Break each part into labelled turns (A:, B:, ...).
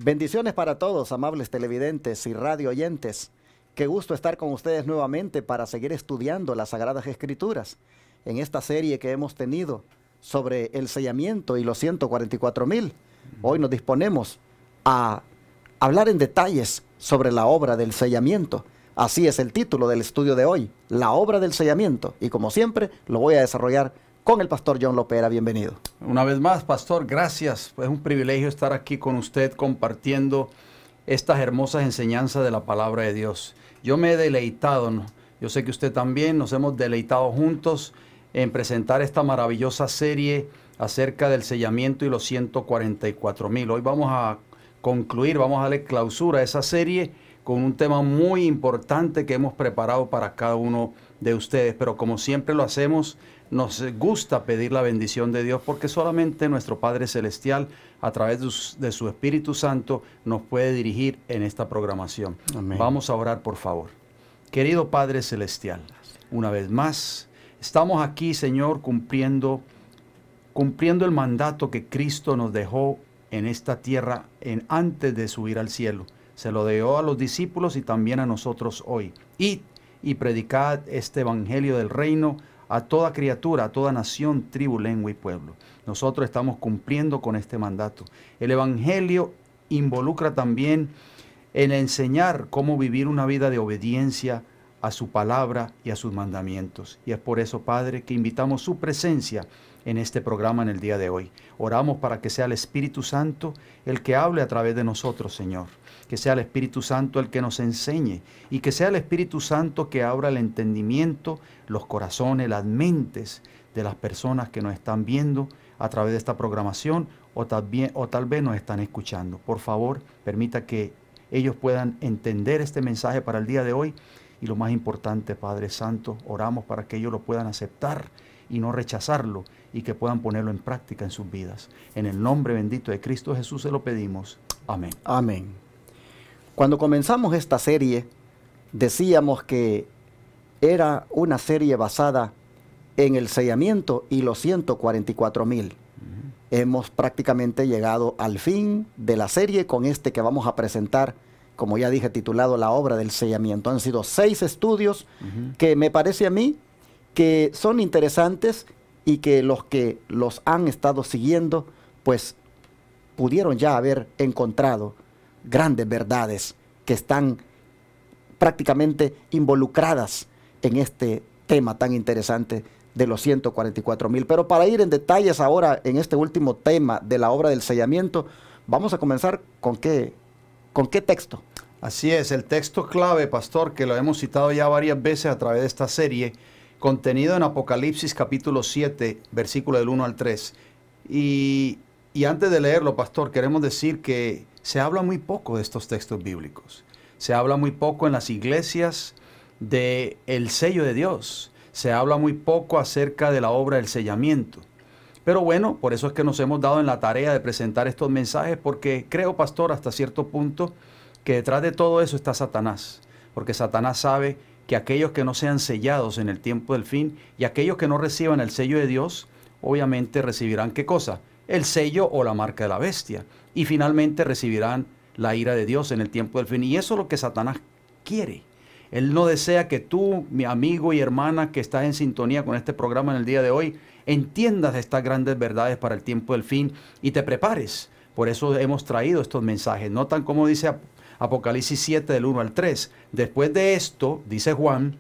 A: Bendiciones para todos, amables televidentes y radio oyentes. Qué gusto estar con ustedes nuevamente para seguir estudiando las Sagradas Escrituras en esta serie que hemos tenido sobre el sellamiento y los 144,000. Hoy nos disponemos a hablar en detalles sobre la obra del sellamiento. Así es el título del estudio de hoy, la obra del sellamiento. Y como siempre, lo voy a desarrollar con el pastor John Lopera. Bienvenido.
B: Una vez más, pastor, gracias. Es un privilegio estar aquí con usted compartiendo estas hermosas enseñanzas de la palabra de Dios. Yo me he deleitado, ¿no? Yo sé que usted también, nos hemos deleitado juntos en presentar esta maravillosa serie acerca del sellamiento y los 144,000. Hoy vamos a concluir, vamos a darle clausura a esa serie con un tema muy importante que hemos preparado para cada uno de ustedes. Pero como siempre lo hacemos, nos gusta pedir la bendición de Dios porque solamente nuestro Padre Celestial, a través de su Espíritu Santo, nos puede dirigir en esta programación.
A: Amén.
B: Vamos a orar, por favor. Querido Padre Celestial, una vez más, estamos aquí, Señor, cumpliendo el mandato que Cristo nos dejó en esta tierra antes de subir al cielo. Se lo dio a los discípulos y también a nosotros hoy. Id y predicad este evangelio del reino a toda criatura, a toda nación, tribu, lengua y pueblo. Nosotros estamos cumpliendo con este mandato. El evangelio involucra también en enseñar cómo vivir una vida de obediencia a su palabra y a sus mandamientos. Y es por eso, Padre, que invitamos su presencia en este programa en el día de hoy. Oramos para que sea el Espíritu Santo el que hable a través de nosotros, Señor. Que sea el Espíritu Santo el que nos enseñe y que sea el Espíritu Santo que abra el entendimiento, los corazones, las mentes de las personas que nos están viendo a través de esta programación o tal vez nos están escuchando. Por favor, permita que ellos puedan entender este mensaje para el día de hoy y lo más importante, Padre Santo, oramos para que ellos lo puedan aceptar y no rechazarlo y que puedan ponerlo en práctica en sus vidas. En el nombre bendito de Cristo Jesús se lo pedimos. Amén.
A: Amén. Cuando comenzamos esta serie, decíamos que era una serie basada en el sellamiento y los 144,000. Hemos prácticamente llegado al fin de la serie con este que vamos a presentar, como ya dije, titulado La obra del sellamiento. Han sido 6 estudios que me parece a mí que son interesantes y que los han estado siguiendo, pues pudieron ya haber encontrado grandes verdades que están prácticamente involucradas en este tema tan interesante de los 144,000. Pero para ir en detalles ahora en este último tema de la obra del sellamiento, vamos a comenzar con qué texto.
B: Así es, el texto clave, pastor, que lo hemos citado ya varias veces a través de esta serie, contenido en Apocalipsis capítulo 7, versículo del 1 al 3. Y antes de leerlo, pastor, queremos decir que se habla muy poco de estos textos bíblicos. Se habla muy poco en las iglesias del sello de Dios. Se habla muy poco acerca de la obra del sellamiento. Pero bueno, por eso es que nos hemos dado en la tarea de presentar estos mensajes, porque creo, pastor, hasta cierto punto, que detrás de todo eso está Satanás. Porque Satanás sabe que aquellos que no sean sellados en el tiempo del fin y aquellos que no reciban el sello de Dios, obviamente recibirán ¿qué cosa? El sello o la marca de la bestia. Y finalmente recibirán la ira de Dios en el tiempo del fin. Y eso es lo que Satanás quiere. Él no desea que tú, mi amigo y hermana que estás en sintonía con este programa en el día de hoy, entiendas estas grandes verdades para el tiempo del fin y te prepares. Por eso hemos traído estos mensajes. Notan cómo dice Apocalipsis 7 del 1 al 3. Después de esto, dice Juan,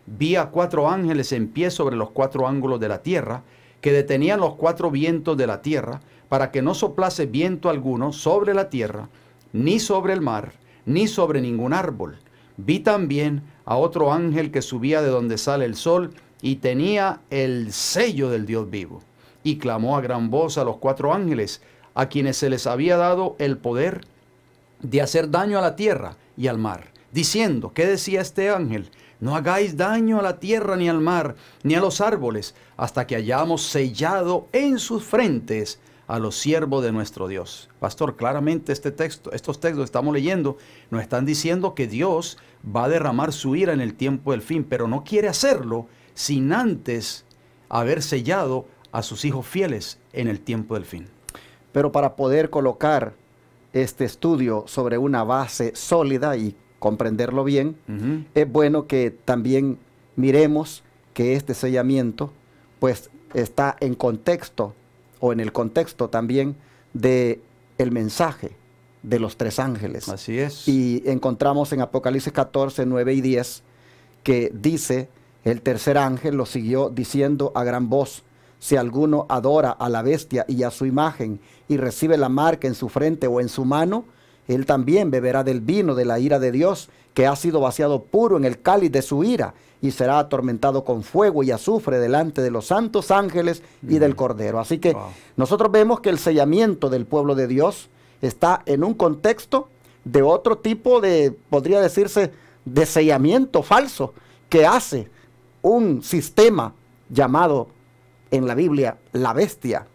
B: vi a 4 ángeles en pie sobre los 4 ángulos de la tierra, que detenían los 4 vientos de la tierra, para que no soplase viento alguno sobre la tierra, ni sobre el mar, ni sobre ningún árbol. Vi también a otro ángel que subía de donde sale el sol, y tenía el sello del Dios vivo. Y clamó a gran voz a los 4 ángeles, a quienes se les había dado el poder de hacer daño a la tierra y al mar, diciendo, ¿qué decía este ángel? No hagáis daño a la tierra ni al mar, ni a los árboles, hasta que hayamos sellado en sus frentes a los siervos de nuestro Dios. Pastor, claramente estos textos que estamos leyendo, nos están diciendo que Dios va a derramar su ira en el tiempo del fin, pero no quiere hacerlo sin antes haber sellado a sus hijos fieles en el tiempo del fin.
A: Pero para poder colocar este estudio sobre una base sólida y comprenderlo bien, es bueno que también miremos que este sellamiento pues está en contexto o en el contexto también de el mensaje de los 3 ángeles.
B: Así es.
A: Y encontramos en Apocalipsis 14, 9 y 10 que dice: el tercer ángel lo siguió diciendo a gran voz: si alguno adora a la bestia y a su imagen y recibe la marca en su frente o en su mano, él también beberá del vino de la ira de Dios, que ha sido vaciado puro en el cáliz de su ira, y será atormentado con fuego y azufre delante de los santos ángeles y del Cordero. Así que nosotros vemos que el sellamiento del pueblo de Dios está en un contexto de otro tipo de, podría decirse, de sellamiento falso que hace un sistema llamado en la Biblia la bestia,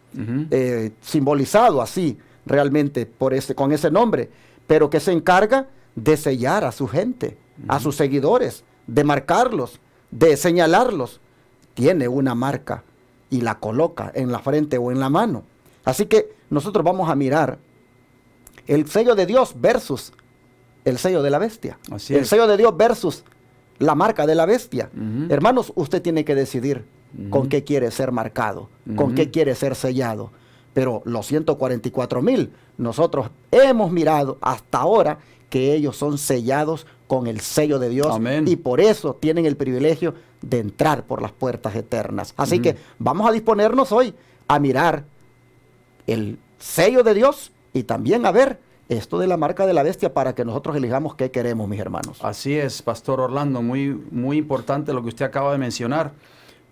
A: simbolizado así realmente con ese nombre, pero que se encarga de sellar a su gente, a sus seguidores, de marcarlos, de señalarlos. Tiene una marca y la coloca en la frente o en la mano. Así que nosotros vamos a mirar el sello de Dios versus el sello de la bestia. El sello de Dios versus la marca de la bestia. Hermanos, usted tiene que decidir con qué quiere ser marcado, con qué quiere ser sellado. Pero los 144,000, nosotros hemos mirado hasta ahora que ellos son sellados con el sello de Dios. Amén. Y por eso tienen el privilegio de entrar por las puertas eternas. Así que vamos a disponernos hoy a mirar el sello de Dios y también a ver esto de la marca de la bestia para que nosotros elijamos qué queremos, mis hermanos.
B: Así es, Pastor Orlando, muy, muy importante lo que usted acaba de mencionar,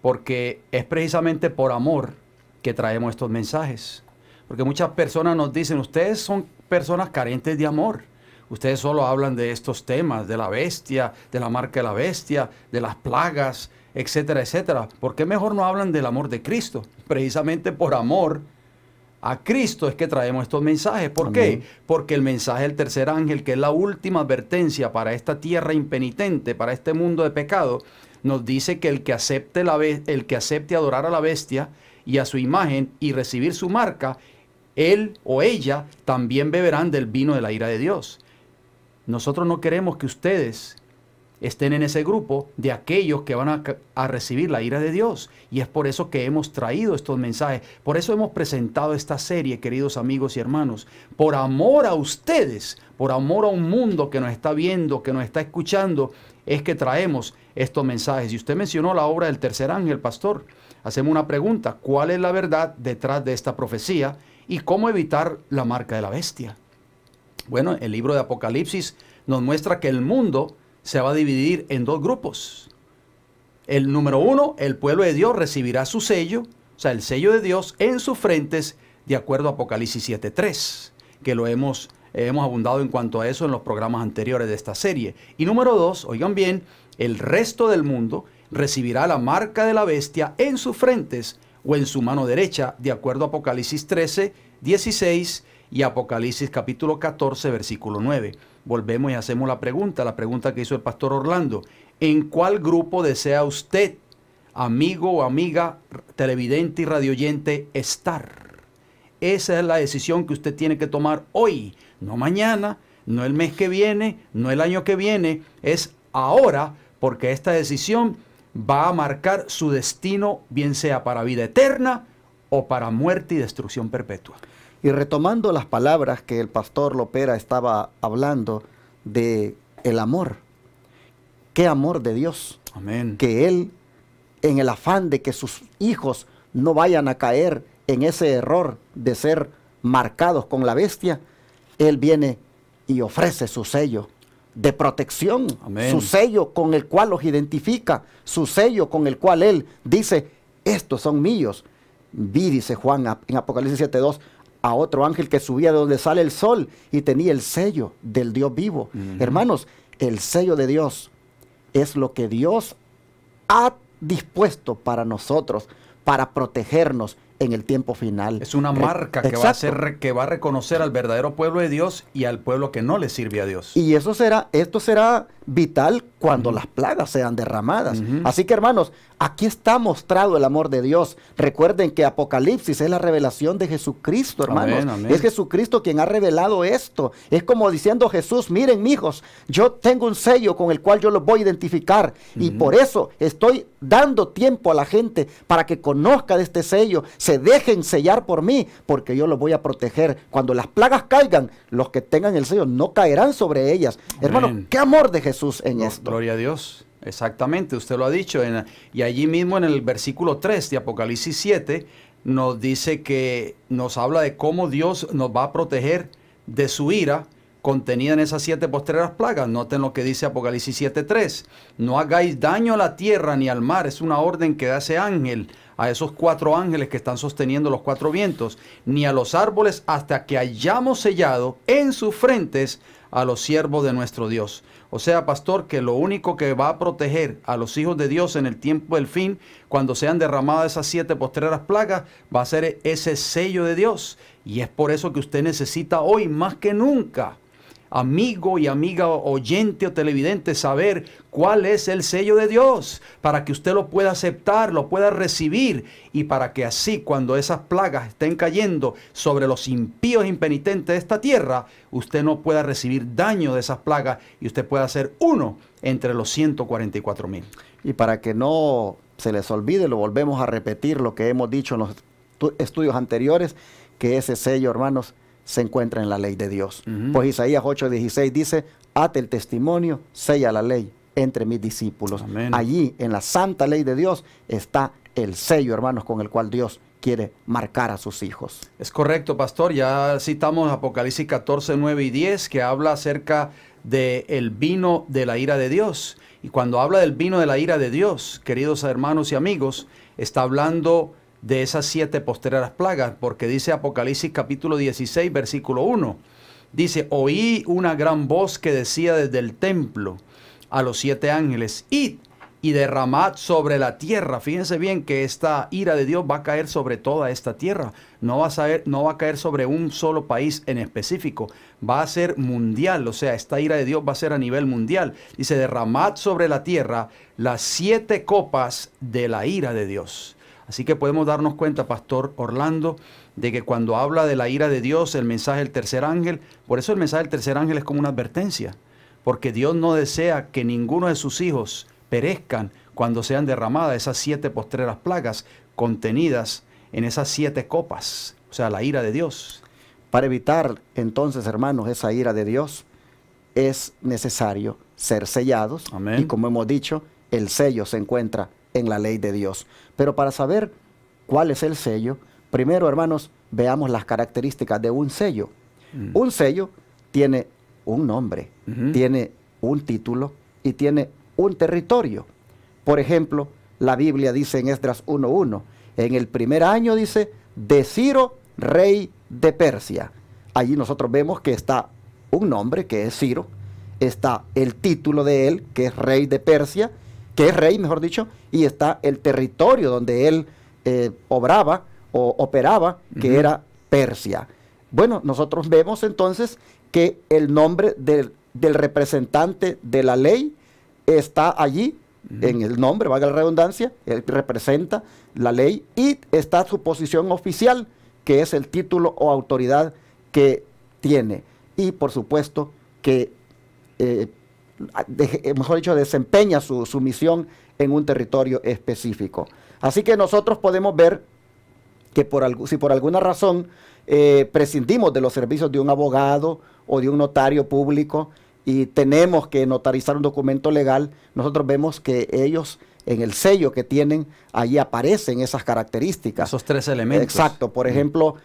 B: porque es precisamente por amor que traemos estos mensajes. Porque muchas personas nos dicen: ustedes son personas carentes de amor. Ustedes solo hablan de estos temas, de la bestia, de la marca de la bestia, de las plagas, etcétera, etcétera. ¿Por qué mejor no hablan del amor de Cristo? Precisamente por amor a Cristo es que traemos estos mensajes. ¿Por qué? Porque el mensaje del tercer ángel, que es la última advertencia para esta tierra impenitente, para este mundo de pecado, nos dice que el que acepte adorar a la bestia y a su imagen y recibir su marca, él o ella también beberán del vino de la ira de Dios. Nosotros no queremos que ustedes estén en ese grupo de aquellos que van a recibir la ira de Dios. Y es por eso que hemos traído estos mensajes. Por eso hemos presentado esta serie, queridos amigos y hermanos. Por amor a ustedes, por amor a un mundo que nos está viendo, que nos está escuchando, es que traemos estos mensajes. Y usted mencionó la obra del tercer ángel, pastor. Hacemos una pregunta: ¿cuál es la verdad detrás de esta profecía? ¿Y cómo evitar la marca de la bestia? Bueno, el libro de Apocalipsis nos muestra que el mundo se va a dividir en 2 grupos. El número 1, el pueblo de Dios recibirá su sello, o sea, el sello de Dios en sus frentes, de acuerdo a Apocalipsis 7:3, que lo hemos abundado en cuanto a eso en los programas anteriores de esta serie. Y número 2, oigan bien, el resto del mundo recibirá la marca de la bestia en sus frentes o en su mano derecha, de acuerdo a Apocalipsis 13:16 y Apocalipsis capítulo 14, versículo 9. Volvemos y hacemos la pregunta que hizo el pastor Orlando: ¿en cuál grupo desea usted, amigo o amiga, televidente y radioyente, estar? Esa es la decisión que usted tiene que tomar hoy, no mañana, no el mes que viene, no el año que viene, es ahora, porque esta decisión va a marcar su destino, bien sea para vida eterna o para muerte y destrucción perpetua.
A: Y retomando las palabras que el pastor Lopera estaba hablando de el amor. ¡Qué amor de Dios!
B: Amén.
A: Que Él, en el afán de que sus hijos no vayan a caer en ese error de ser marcados con la bestia, Él viene y ofrece su sello de protección. Amén. Su sello con el cual los identifica, su sello con el cual Él dice: estos son míos. Vi, dice Juan en Apocalipsis 7:2, a otro ángel que subía de donde sale el sol y tenía el sello del Dios vivo. Hermanos, el sello de Dios es lo que Dios ha dispuesto para nosotros, para protegernos en el tiempo final.
B: Es una marca que va a ser, que va a reconocer al verdadero pueblo de Dios y al pueblo que no le sirve a Dios.
A: Y esto será vital cuando las plagas sean derramadas. Así que, hermanos, aquí está mostrado el amor de Dios. Recuerden que Apocalipsis es la revelación de Jesucristo, hermanos.
B: Amén, amén.
A: Es Jesucristo quien ha revelado esto. Es como diciendo Jesús, miren, mijos, yo tengo un sello con el cual yo los voy a identificar. Y por eso estoy dando tiempo a la gente para que conozca de este sello, se dejen sellar por mí, porque yo los voy a proteger. Cuando las plagas caigan, los que tengan el sello no caerán sobre ellas. Amén. Hermano, qué amor de Jesús en esto.
B: Gloria a Dios. Exactamente, usted lo ha dicho. Y allí mismo en el versículo 3 de Apocalipsis 7 nos dice que nos habla de cómo Dios nos va a proteger de su ira contenida en esas 7 postreras plagas. Noten lo que dice Apocalipsis 7:3. No hagáis daño a la tierra ni al mar. Es una orden que da ese ángel a esos 4 ángeles que están sosteniendo los 4 vientos, ni a los árboles hasta que hayamos sellado en sus frentes a los siervos de nuestro Dios. O sea, pastor, que lo único que va a proteger a los hijos de Dios en el tiempo del fin, cuando sean derramadas esas 7 postreras plagas, va a ser ese sello de Dios. Y es por eso que usted necesita hoy más que nunca, amigo y amiga oyente o televidente, saber cuál es el sello de Dios, para que usted lo pueda aceptar, lo pueda recibir, y para que así cuando esas plagas estén cayendo sobre los impíos impenitentes de esta tierra, usted no pueda recibir daño de esas plagas y usted pueda ser uno entre los 144,000.
A: Y para que no se les olvide, lo volvemos a repetir lo que hemos dicho en los estudios anteriores, que ese sello, hermanos, se encuentra en la ley de Dios. Pues Isaías 8:16 dice, ate el testimonio, sella la ley entre mis discípulos.
B: Amén.
A: Allí, en la santa ley de Dios, está el sello, hermanos, con el cual Dios quiere marcar a sus hijos.
B: Es correcto, pastor. Ya citamos Apocalipsis 14, 9 y 10, que habla acerca del vino de la ira de Dios. Y cuando habla del vino de la ira de Dios, queridos hermanos y amigos, está hablando de esas 7 postreras plagas, porque dice Apocalipsis capítulo 16, versículo 1, dice, oí una gran voz que decía desde el templo a los 7 ángeles, id y derramad sobre la tierra. Fíjense bien que esta ira de Dios va a caer sobre toda esta tierra, no va a caer sobre un solo país en específico, va a ser mundial, o sea, esta ira de Dios va a ser a nivel mundial. Dice, derramad sobre la tierra las 7 copas de la ira de Dios. Así que podemos darnos cuenta, Pastor Orlando, de que cuando habla de la ira de Dios, el mensaje del tercer ángel, por eso el mensaje del tercer ángel es como una advertencia, porque Dios no desea que ninguno de sus hijos perezcan cuando sean derramadas esas 7 postreras plagas contenidas en esas 7 copas, o sea, la ira de Dios.
A: Para evitar entonces, hermanos, esa ira de Dios, es necesario ser sellados.
B: Amén.
A: Y como hemos dicho, el sello se encuentra en la ley de Dios. Pero para saber cuál es el sello, primero, hermanos, veamos las características de un sello. Un sello tiene un nombre, tiene un título y tiene un territorio. Por ejemplo, la Biblia dice en Esdras 1:1, en el primer año, dice, de Ciro, rey de Persia. Allí nosotros vemos que está un nombre, que es Ciro, está el título de él, que es rey de Persia, que es rey, mejor dicho, y está el territorio donde él obraba o operaba, que era Persia. Bueno, nosotros vemos entonces que el nombre del representante de la ley está allí, en el nombre, valga la redundancia, él representa la ley, y está su posición oficial, que es el título o autoridad que tiene. Y por supuesto que mejor dicho, desempeña su misión en un territorio específico. Así que nosotros podemos ver que si por alguna razón prescindimos de los servicios de un abogado o de un notario público y tenemos que notarizar un documento legal, nosotros vemos que ellos, en el sello que tienen, allí aparecen esas características.
B: Esos 3 elementos.
A: Exacto. Por ejemplo,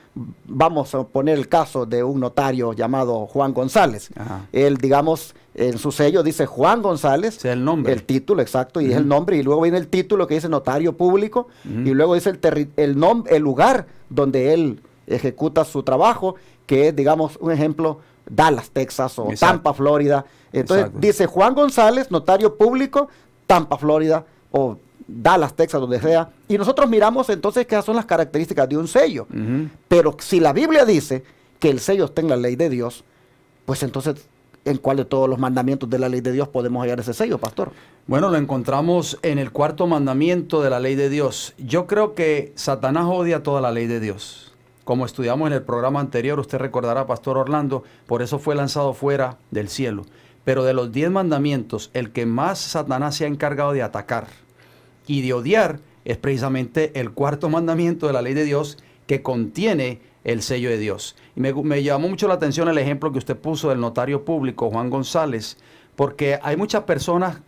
A: vamos a poner el caso de un notario llamado Juan González. Ajá. Él, digamos, en su sello dice Juan González.
B: O sea, el nombre.
A: El título, exacto, y es el nombre. Y luego viene el título que dice notario público. Y luego dice el lugar donde él ejecuta su trabajo, que es, digamos, un ejemplo, Dallas, Texas, o Tampa, Florida. Entonces dice Juan González, notario público, Tampa, Florida, o Dallas, Texas, donde sea, y nosotros miramos entonces qué son las características de un sello. Pero si la Biblia dice que el sello está en la ley de Dios, pues entonces, ¿en cuál de todos los mandamientos de la ley de Dios podemos hallar ese sello, pastor?
B: Bueno, lo encontramos en el cuarto mandamiento de la ley de Dios. Yo creo que Satanás odia toda la ley de Dios. Como estudiamos en el programa anterior, usted recordará, pastor Orlando, por eso fue lanzado fuera del cielo. Pero de los 10 mandamientos, el que más Satanás se ha encargado de atacar y de odiar es precisamente el cuarto mandamiento de la ley de Dios, que contiene el sello de Dios. Y me llamó mucho la atención el ejemplo que usted puso del notario público, Juan González, porque hay muchas personas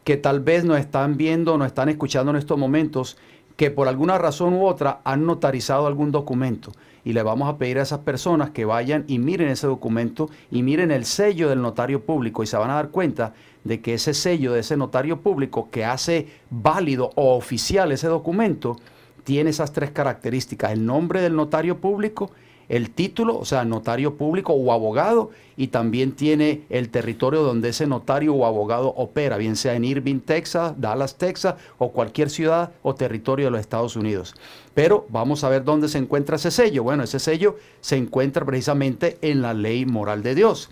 B: que tal vez nos están viendo, nos están escuchando en estos momentos, que por alguna razón u otra han notarizado algún documento. Y le vamos a pedir a esas personas que vayan y miren ese documento y miren el sello del notario público, y se van a dar cuenta de que ese sello de ese notario público que hace válido o oficial ese documento tiene esas 3 características: el nombre del notario público, el título, o sea, notario público o abogado, y también tiene el territorio donde ese notario o abogado opera, bien sea en Irving, Texas, Dallas, Texas, o cualquier ciudad o territorio de los Estados Unidos. Pero vamos a ver dónde se encuentra ese sello. Bueno, ese sello se encuentra precisamente en la ley moral de Dios,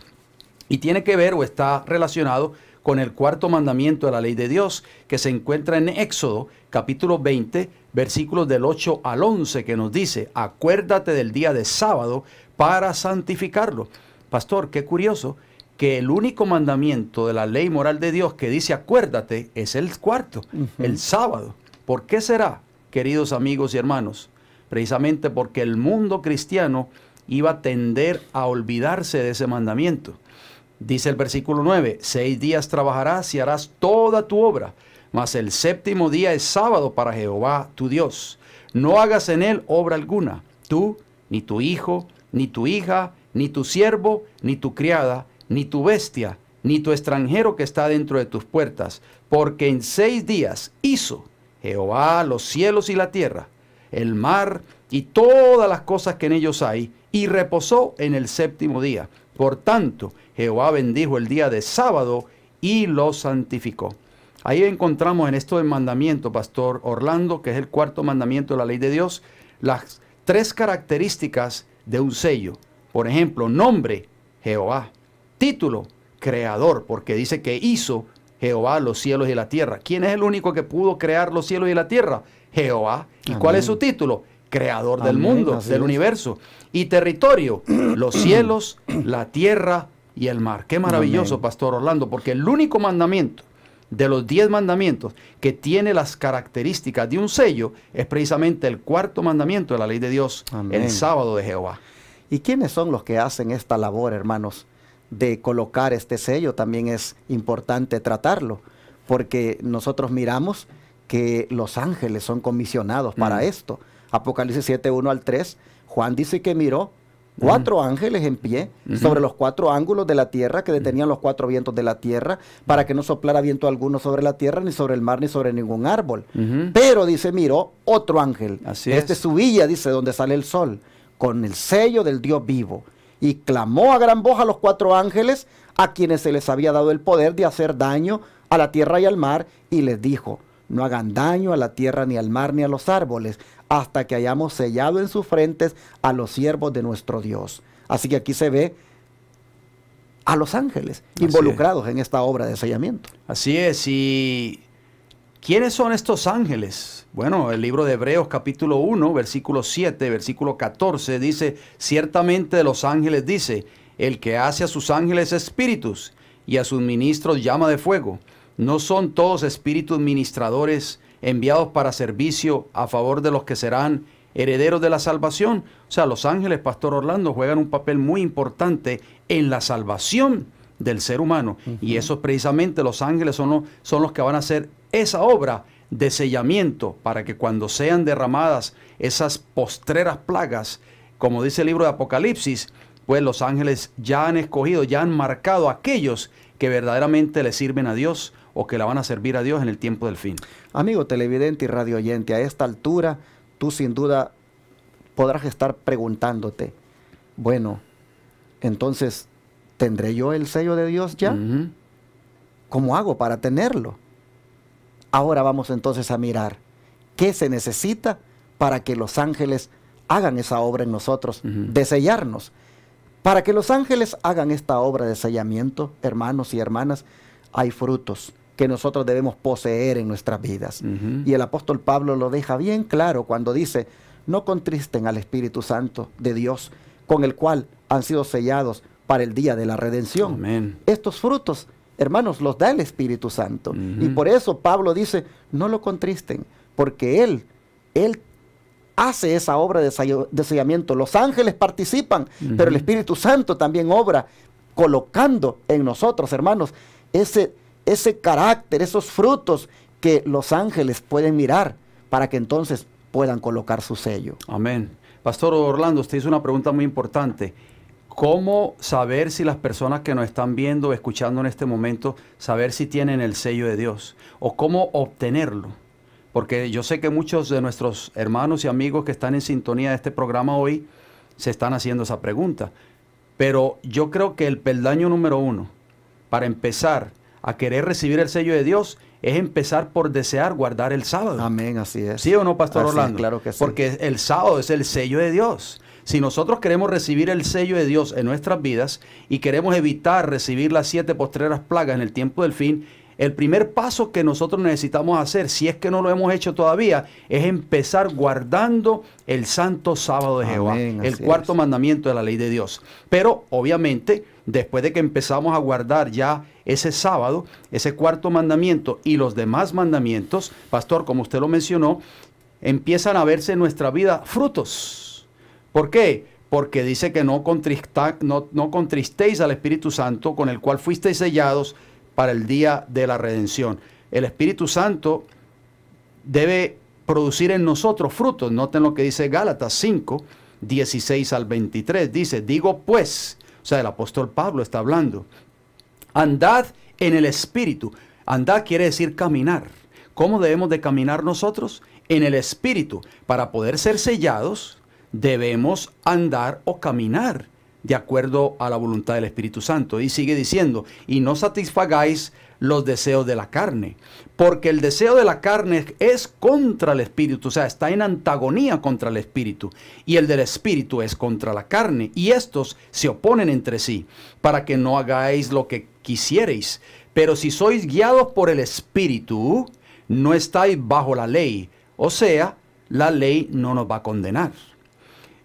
B: y tiene que ver o está relacionado con el cuarto mandamiento de la ley de Dios, que se encuentra en Éxodo, capítulo 20, versículos del 8 al 11, que nos dice: acuérdate del día de sábado para santificarlo. Pastor, qué curioso que el único mandamiento de la ley moral de Dios que dice acuérdate es el cuarto, el sábado. ¿Por qué será, queridos amigos y hermanos? Precisamente porque el mundo cristiano iba a tender a olvidarse de ese mandamiento. Dice el versículo 9: 6 días trabajarás y harás toda tu obra, mas el séptimo día es sábado para Jehová tu Dios. No hagas en él obra alguna, tú, ni tu hijo, ni tu hija, ni tu siervo, ni tu criada, ni tu bestia, ni tu extranjero que está dentro de tus puertas, porque en 6 días hizo Jehová los cielos y la tierra, el mar y todas las cosas que en ellos hay, y reposó en el séptimo día. Por tanto, Jehová bendijo el día de sábado y lo santificó. Ahí encontramos en esto del mandamiento, pastor Orlando, que es el cuarto mandamiento de la ley de Dios, las 3 características de un sello. Por ejemplo, nombre, Jehová. Título, creador, porque dice que hizo Jehová los cielos y la tierra. ¿Quién es el único que pudo crear los cielos y la tierra? Jehová. ¿Y cuál es su título? Creador del mundo, del universo. Y territorio, los cielos, la tierra y el mar. Qué maravilloso, pastor Orlando, porque el único mandamiento de los 10 mandamientos que tiene las características de un sello es precisamente el cuarto mandamiento de la ley de Dios, el sábado de Jehová.
A: ¿Y quiénes son los que hacen esta labor, hermanos, de colocar este sello? También es importante tratarlo, porque nosotros miramos que los ángeles son comisionados para esto. Apocalipsis 7, 1 al 3, Juan dice que miró 4 ángeles en pie sobre los 4 ángulos de la tierra, que detenían los 4 vientos de la tierra, para que no soplara viento alguno sobre la tierra, ni sobre el mar, ni sobre ningún árbol. Pero dice, miró otro ángel. Este subía, dice, donde sale el sol, con el sello del Dios vivo. Y clamó a gran voz a los 4 ángeles, a quienes se les había dado el poder de hacer daño a la tierra y al mar, y les dijo: no hagan daño a la tierra, ni al mar, ni a los árboles, hasta que hayamos sellado en sus frentes a los siervos de nuestro Dios. Así que aquí se ve a los ángeles involucrados en esta obra de sellamiento.
B: Así es. ¿Y quiénes son estos ángeles? Bueno, el libro de Hebreos capítulo 1, versículo 7, versículo 14 dice: ciertamente de los ángeles dice, el que hace a sus ángeles espíritus y a sus ministros llama de fuego. ¿No son todos espíritus ministradores enviados para servicio a favor de los que serán herederos de la salvación? O sea, los ángeles, pastor Orlando, juegan un papel muy importante en la salvación del ser humano. Y esos precisamente, los ángeles son los que van a hacer esa obra de sellamiento, para que cuando sean derramadas esas postreras plagas, como dice el libro de Apocalipsis, pues los ángeles ya han escogido, ya han marcado a aquellos que verdaderamente le sirven a Dios, o que la van a servir a Dios en el tiempo del fin.
A: Amigo televidente y radio oyente, a esta altura tú sin duda podrás estar preguntándote: bueno, entonces, ¿tendré yo el sello de Dios ya? ¿Cómo hago para tenerlo? Ahora vamos entonces a mirar qué se necesita para que los ángeles hagan esa obra en nosotros, de sellarnos. Para que los ángeles hagan esta obra de sellamiento, hermanos y hermanas, hay frutos que nosotros debemos poseer en nuestras vidas. Y el apóstol Pablo lo deja bien claro cuando dice: no contristen al Espíritu Santo de Dios, con el cual han sido sellados para el día de la redención.
B: Amén.
A: Estos frutos, hermanos, los da el Espíritu Santo. Y por eso Pablo dice: no lo contristen, porque Él hace esa obra de sellamiento. Los ángeles participan, pero el Espíritu Santo también obra, colocando en nosotros, hermanos, ese carácter, esos frutos que los ángeles pueden mirar para que entonces puedan colocar su sello.
B: Amén. Pastor Orlando, usted hizo una pregunta muy importante. ¿Cómo saber si las personas que nos están viendo o escuchando en este momento, saber si tienen el sello de Dios? ¿O cómo obtenerlo? Porque yo sé que muchos de nuestros hermanos y amigos que están en sintonía de este programa hoy se están haciendo esa pregunta. Pero yo creo que el peldaño número 1 para empezar a querer recibir el sello de Dios es empezar por desear guardar el sábado.
A: Amén, así es.
B: ¿Sí o no, Pastor Orlando?
A: Claro que sí.
B: Porque el sábado es el sello de Dios. Si nosotros queremos recibir el sello de Dios en nuestras vidas y queremos evitar recibir las 7 postreras plagas en el tiempo del fin, el primer paso que nosotros necesitamos hacer, si es que no lo hemos hecho todavía, es empezar guardando el santo sábado de Jehová, el cuarto mandamiento de la ley de Dios. Pero obviamente, después de que empezamos a guardar ya ese sábado, ese cuarto mandamiento y los demás mandamientos, pastor, como usted lo mencionó, empiezan a verse en nuestra vida frutos. ¿Por qué? Porque dice que no contristéis al Espíritu Santo, con el cual fuisteis sellados para el día de la redención. El Espíritu Santo debe producir en nosotros frutos. Noten lo que dice Gálatas 5, 16 al 23. Dice: digo pues, o sea, el apóstol Pablo está hablando, andad en el Espíritu. Andad quiere decir caminar. ¿Cómo debemos de caminar nosotros? En el Espíritu. Para poder ser sellados, debemos andar o caminar de acuerdo a la voluntad del Espíritu Santo. Y sigue diciendo: y no satisfagáis los deseos de la carne, porque el deseo de la carne es contra el Espíritu, o sea, está en antagonía contra el Espíritu, y el del Espíritu es contra la carne, y estos se oponen entre sí, para que no hagáis lo que quisiereis. Pero si sois guiados por el Espíritu, no estáis bajo la ley, o sea, la ley no nos va a condenar.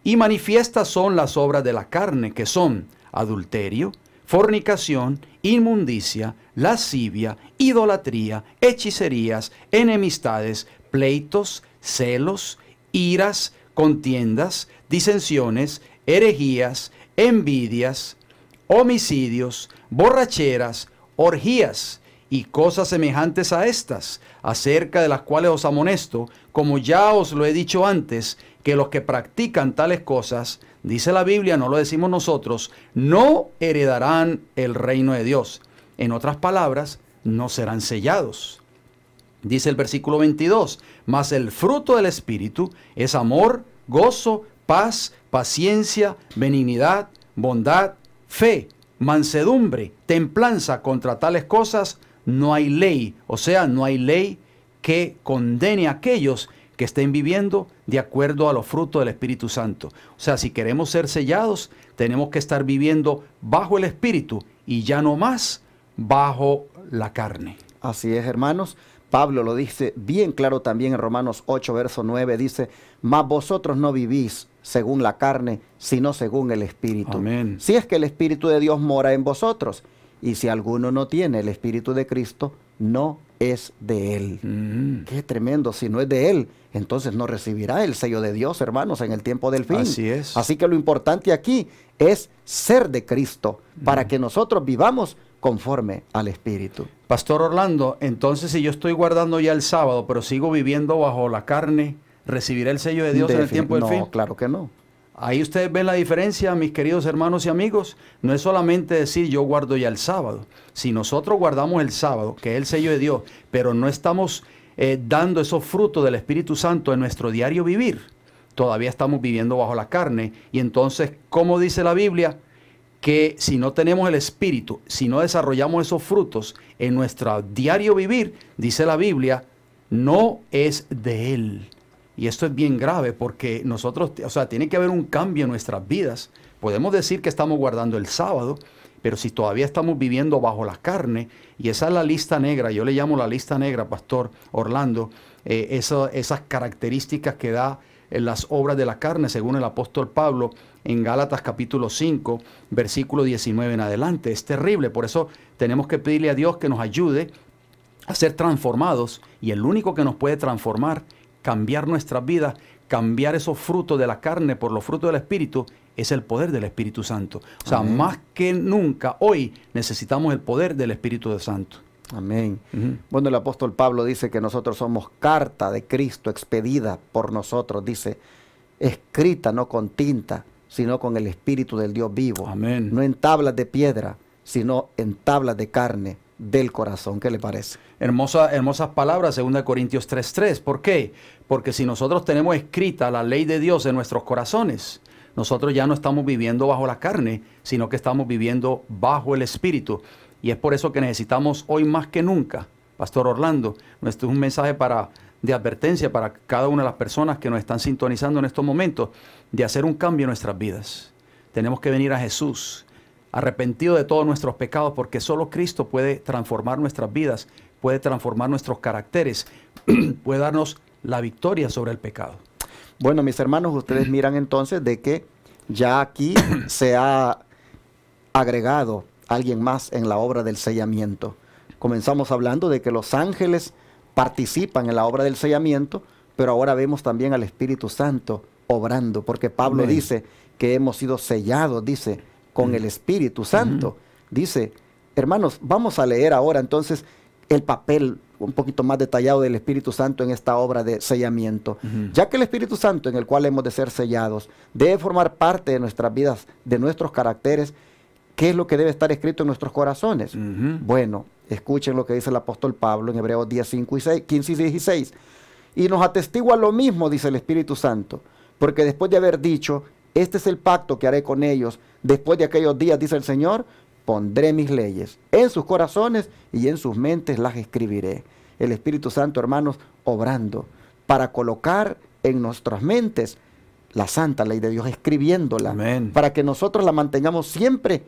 B: Y manifiestas son las obras de la carne, que son adulterio, fornicación, inmundicia, lascivia, idolatría, hechicerías, enemistades, pleitos, celos, iras, contiendas, disensiones, herejías, envidias, homicidios, borracheras, orgías y cosas semejantes a estas, acerca de las cuales os amonesto, como ya os lo he dicho antes, que los que practican tales cosas, dice la Biblia, no lo decimos nosotros, no heredarán el reino de Dios. En otras palabras, no serán sellados. Dice el versículo 22, mas el fruto del Espíritu es amor, gozo, paz, paciencia, benignidad, bondad, fe, mansedumbre, templanza. Contra tales cosas no hay ley, o sea, no hay ley que condene a aquellos que estén viviendo de acuerdo a los frutos del Espíritu Santo. O sea, si queremos ser sellados, tenemos que estar viviendo bajo el Espíritu y ya no más bajo la carne.
A: Así es, hermanos. Pablo lo dice bien claro también en Romanos 8, verso 9, dice: mas vosotros no vivís según la carne, sino según el Espíritu.
B: Amén.
A: Si es que el Espíritu de Dios mora en vosotros, y si alguno no tiene el Espíritu de Cristo, no es de Él. Qué tremendo. Si no es de Él, entonces no recibirá el sello de Dios, hermanos, en el tiempo del fin.
B: Así es.
A: Así que lo importante aquí es ser de Cristo, para que nosotros vivamos conforme al Espíritu.
B: Pastor Orlando, entonces si yo estoy guardando ya el sábado, pero sigo viviendo bajo la carne, ¿recibiré el sello de Dios en el tiempo del fin?
A: No, claro que no.
B: Ahí ustedes ven la diferencia, mis queridos hermanos y amigos. No es solamente decir yo guardo ya el sábado. Si nosotros guardamos el sábado, que es el sello de Dios, pero no estamos dando esos frutos del Espíritu Santo en nuestro diario vivir, todavía estamos viviendo bajo la carne. Y entonces, ¿cómo dice la Biblia? Que si no tenemos el Espíritu, si no desarrollamos esos frutos en nuestro diario vivir, dice la Biblia, no es de Él. Y esto es bien grave porque nosotros, o sea, tiene que haber un cambio en nuestras vidas. Podemos decir que estamos guardando el sábado, pero si todavía estamos viviendo bajo la carne, y esa es la lista negra, yo le llamo la lista negra, Pastor Orlando, esas características que da en las obras de la carne, según el apóstol Pablo, en Gálatas capítulo 5, versículo 19 en adelante. Es terrible, por eso tenemos que pedirle a Dios que nos ayude a ser transformados, y el único que nos puede transformar, cambiar nuestras vidas, cambiar esos frutos de la carne por los frutos del Espíritu, es el poder del Espíritu Santo. O sea,
A: Amén.
B: más que nunca, hoy necesitamos el poder del Espíritu Santo.
A: Amén. Bueno, el apóstol Pablo dice que nosotros somos carta de Cristo expedida por nosotros, dice, escrita no con tinta, sino con el Espíritu del Dios vivo.
B: Amén.
A: No en tablas de piedra, sino en tablas de carne del corazón. ¿Qué le parece?
B: Hermosas palabras, 2 Corintios 3:3. ¿Por qué? Porque si nosotros tenemos escrita la ley de Dios en nuestros corazones, nosotros ya no estamos viviendo bajo la carne, sino que estamos viviendo bajo el Espíritu. Y es por eso que necesitamos hoy más que nunca, Pastor Orlando, esto es un mensaje de advertencia para cada una de las personas que nos están sintonizando en estos momentos, de hacer un cambio en nuestras vidas. Tenemos que venir a Jesús, arrepentido de todos nuestros pecados, porque solo Cristo puede transformar nuestras vidas, puede transformar nuestros caracteres, puede darnos la victoria sobre el pecado.
A: Bueno, mis hermanos, ustedes miran entonces de que ya aquí se ha agregado alguien más en la obra del sellamiento. Comenzamos hablando de que los ángeles participan en la obra del sellamiento, pero ahora vemos también al Espíritu Santo obrando, porque Pablo
B: Amén.
A: dice que hemos sido sellados, dice, con el Espíritu Santo. Dice, hermanos, vamos a leer ahora entonces el papel un poquito más detallado del Espíritu Santo en esta obra de sellamiento. Ya que el Espíritu Santo, en el cual hemos de ser sellados, debe formar parte de nuestras vidas, de nuestros caracteres. ¿Qué es lo que debe estar escrito en nuestros corazones? Bueno, escuchen lo que dice el apóstol Pablo en Hebreos 10, 15 y 16. Y nos atestigua lo mismo, dice el Espíritu Santo, porque después de haber dicho, este es el pacto que haré con ellos, después de aquellos días, dice el Señor, pondré mis leyes en sus corazones y en sus mentes las escribiré. El Espíritu Santo, hermanos, obrando para colocar en nuestras mentes la santa ley de Dios, escribiéndola,
B: Amén.
A: para que nosotros la mantengamos siempre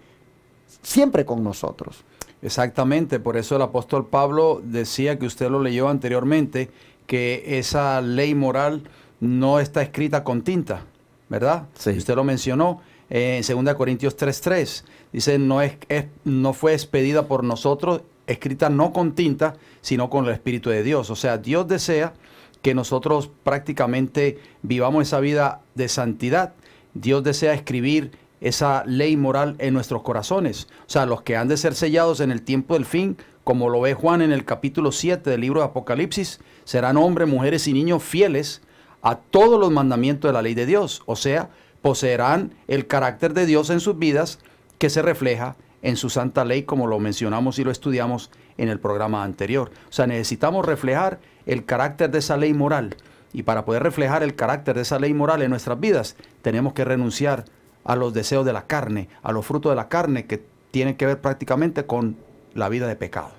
A: con nosotros.
B: Exactamente, por eso el apóstol Pablo decía, que usted lo leyó anteriormente, que esa ley moral no está escrita con tinta, ¿verdad?
A: Sí.
B: Usted lo mencionó en 2 Corintios 3:3. Dice, no fue expedida por nosotros, escrita no con tinta, sino con el Espíritu de Dios. O sea, Dios desea que nosotros prácticamente vivamos esa vida de santidad. Dios desea escribir esa ley moral en nuestros corazones. O sea, los que han de ser sellados en el tiempo del fin, como lo ve Juan en el capítulo 7 del libro de Apocalipsis, serán hombres, mujeres y niños fieles a todos los mandamientos de la ley de Dios. O sea, poseerán el carácter de Dios en sus vidas, que se refleja en su santa ley, como lo mencionamos y lo estudiamos en el programa anterior. O sea, necesitamos reflejar el carácter de esa ley moral. Y para poder reflejar el carácter de esa ley moral en nuestras vidas, tenemos que renunciar a los deseos de la carne, a los frutos de la carne, que tienen que ver prácticamente con la vida de pecado.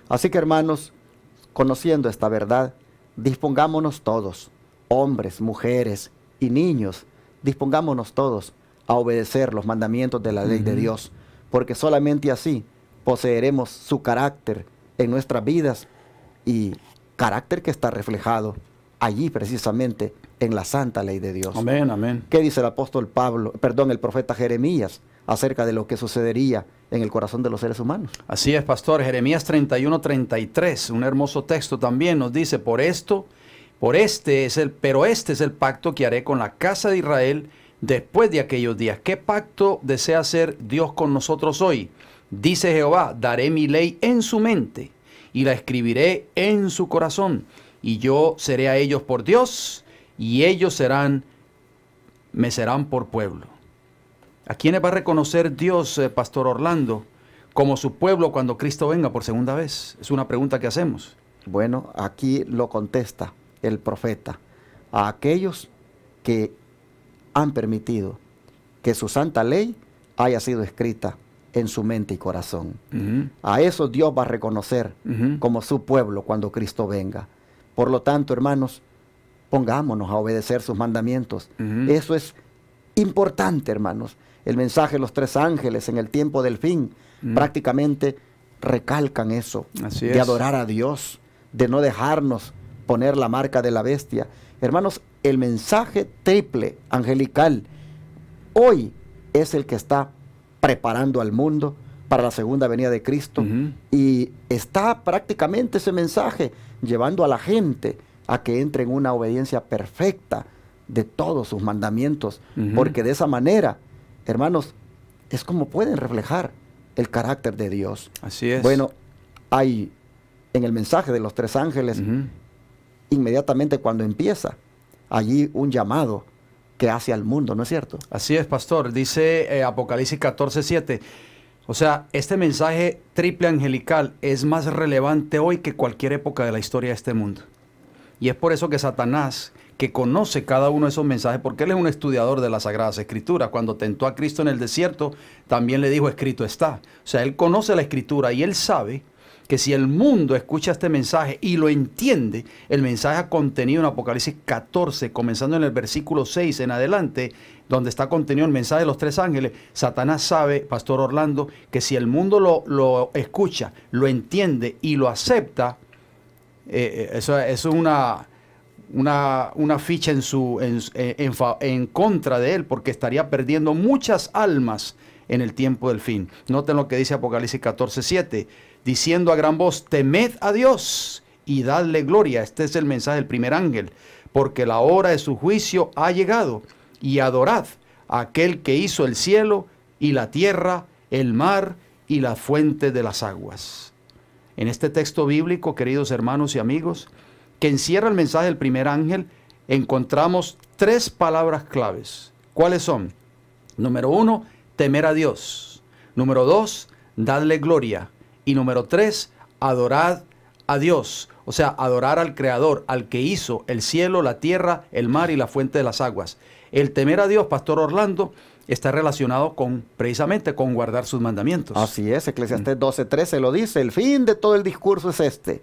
A: Así que, hermanos, conociendo esta verdad, dispongámonos todos, hombres, mujeres y niños, dispongámonos todos a obedecer los mandamientos de la ley de Dios, porque solamente así poseeremos su carácter en nuestras vidas, y carácter que está reflejado allí precisamente en la santa ley de Dios.
B: Amén, amén.
A: ¿Qué dice el apóstol el profeta Jeremías acerca de lo que sucedería en el corazón de los seres humanos?
B: Así es, pastor. Jeremías 31:33, un hermoso texto también, nos dice, pero este es el pacto que haré con la casa de Israel después de aquellos días. ¿Qué pacto desea hacer Dios con nosotros hoy? Dice Jehová, daré mi ley en su mente y la escribiré en su corazón, y yo seré a ellos por Dios, y ellos me serán por pueblo. ¿A quiénes va a reconocer Dios, Pastor Orlando, como su pueblo cuando Cristo venga por segunda vez? Es una pregunta que hacemos.
A: Bueno, aquí lo contesta el profeta: a aquellos que han permitido que su santa ley haya sido escrita en su mente y corazón. A eso Dios va a reconocer como su pueblo cuando Cristo venga. Por lo tanto, hermanos, pongámonos a obedecer sus mandamientos. Eso es importante, hermanos. El mensaje de los 3 ángeles en el tiempo del fin prácticamente recalcan eso,
B: Así
A: de
B: es.
A: adorar a Dios, de no dejarnos poner la marca de la bestia. Hermanos, el mensaje triple angelical hoy es el que está preparando al mundo para la segunda venida de Cristo, y está prácticamente ese mensaje llevando a la gente a que entre en una obediencia perfecta de todos sus mandamientos, porque de esa manera, hermanos, es como pueden reflejar el carácter de Dios.
B: Así es.
A: Bueno, hay en el mensaje de los 3 ángeles, inmediatamente cuando empieza, allí un llamado que hace al mundo, ¿no es cierto?
B: Así es, pastor. Dice Apocalipsis 14:7. O sea, este mensaje triple angelical es más relevante hoy que cualquier época de la historia de este mundo. Y es por eso que Satanás, que conoce cada uno de esos mensajes, porque él es un estudiador de las Sagradas Escrituras, cuando tentó a Cristo en el desierto, también le dijo, escrito está. O sea, él conoce la Escritura y él sabe que si el mundo escucha este mensaje y lo entiende, el mensaje contenido en Apocalipsis 14, comenzando en el versículo 6 en adelante, donde está contenido el mensaje de los 3 ángeles, Satanás sabe, Pastor Orlando, que si el mundo lo escucha, lo entiende y lo acepta, eso es una ficha en contra de él, porque estaría perdiendo muchas almas en el tiempo del fin. Noten lo que dice Apocalipsis 14:7, diciendo a gran voz, temed a Dios y dadle gloria. Este es el mensaje del primer ángel, porque la hora de su juicio ha llegado, y adorad a aquel que hizo el cielo y la tierra, el mar y la fuente de las aguas. En este texto bíblico, queridos hermanos y amigos, que encierra el mensaje del primer ángel, encontramos 3 palabras claves. ¿Cuáles son? Número 1, temer a Dios. Número 2, dadle gloria. Y número 3, adorad a Dios. O sea, adorar al Creador, al que hizo el cielo, la tierra, el mar y la fuente de las aguas. El temer a Dios, Pastor Orlando, está relacionado precisamente con guardar sus mandamientos.
A: Así es, Eclesiastés 12:13 lo dice, el fin de todo el discurso es este,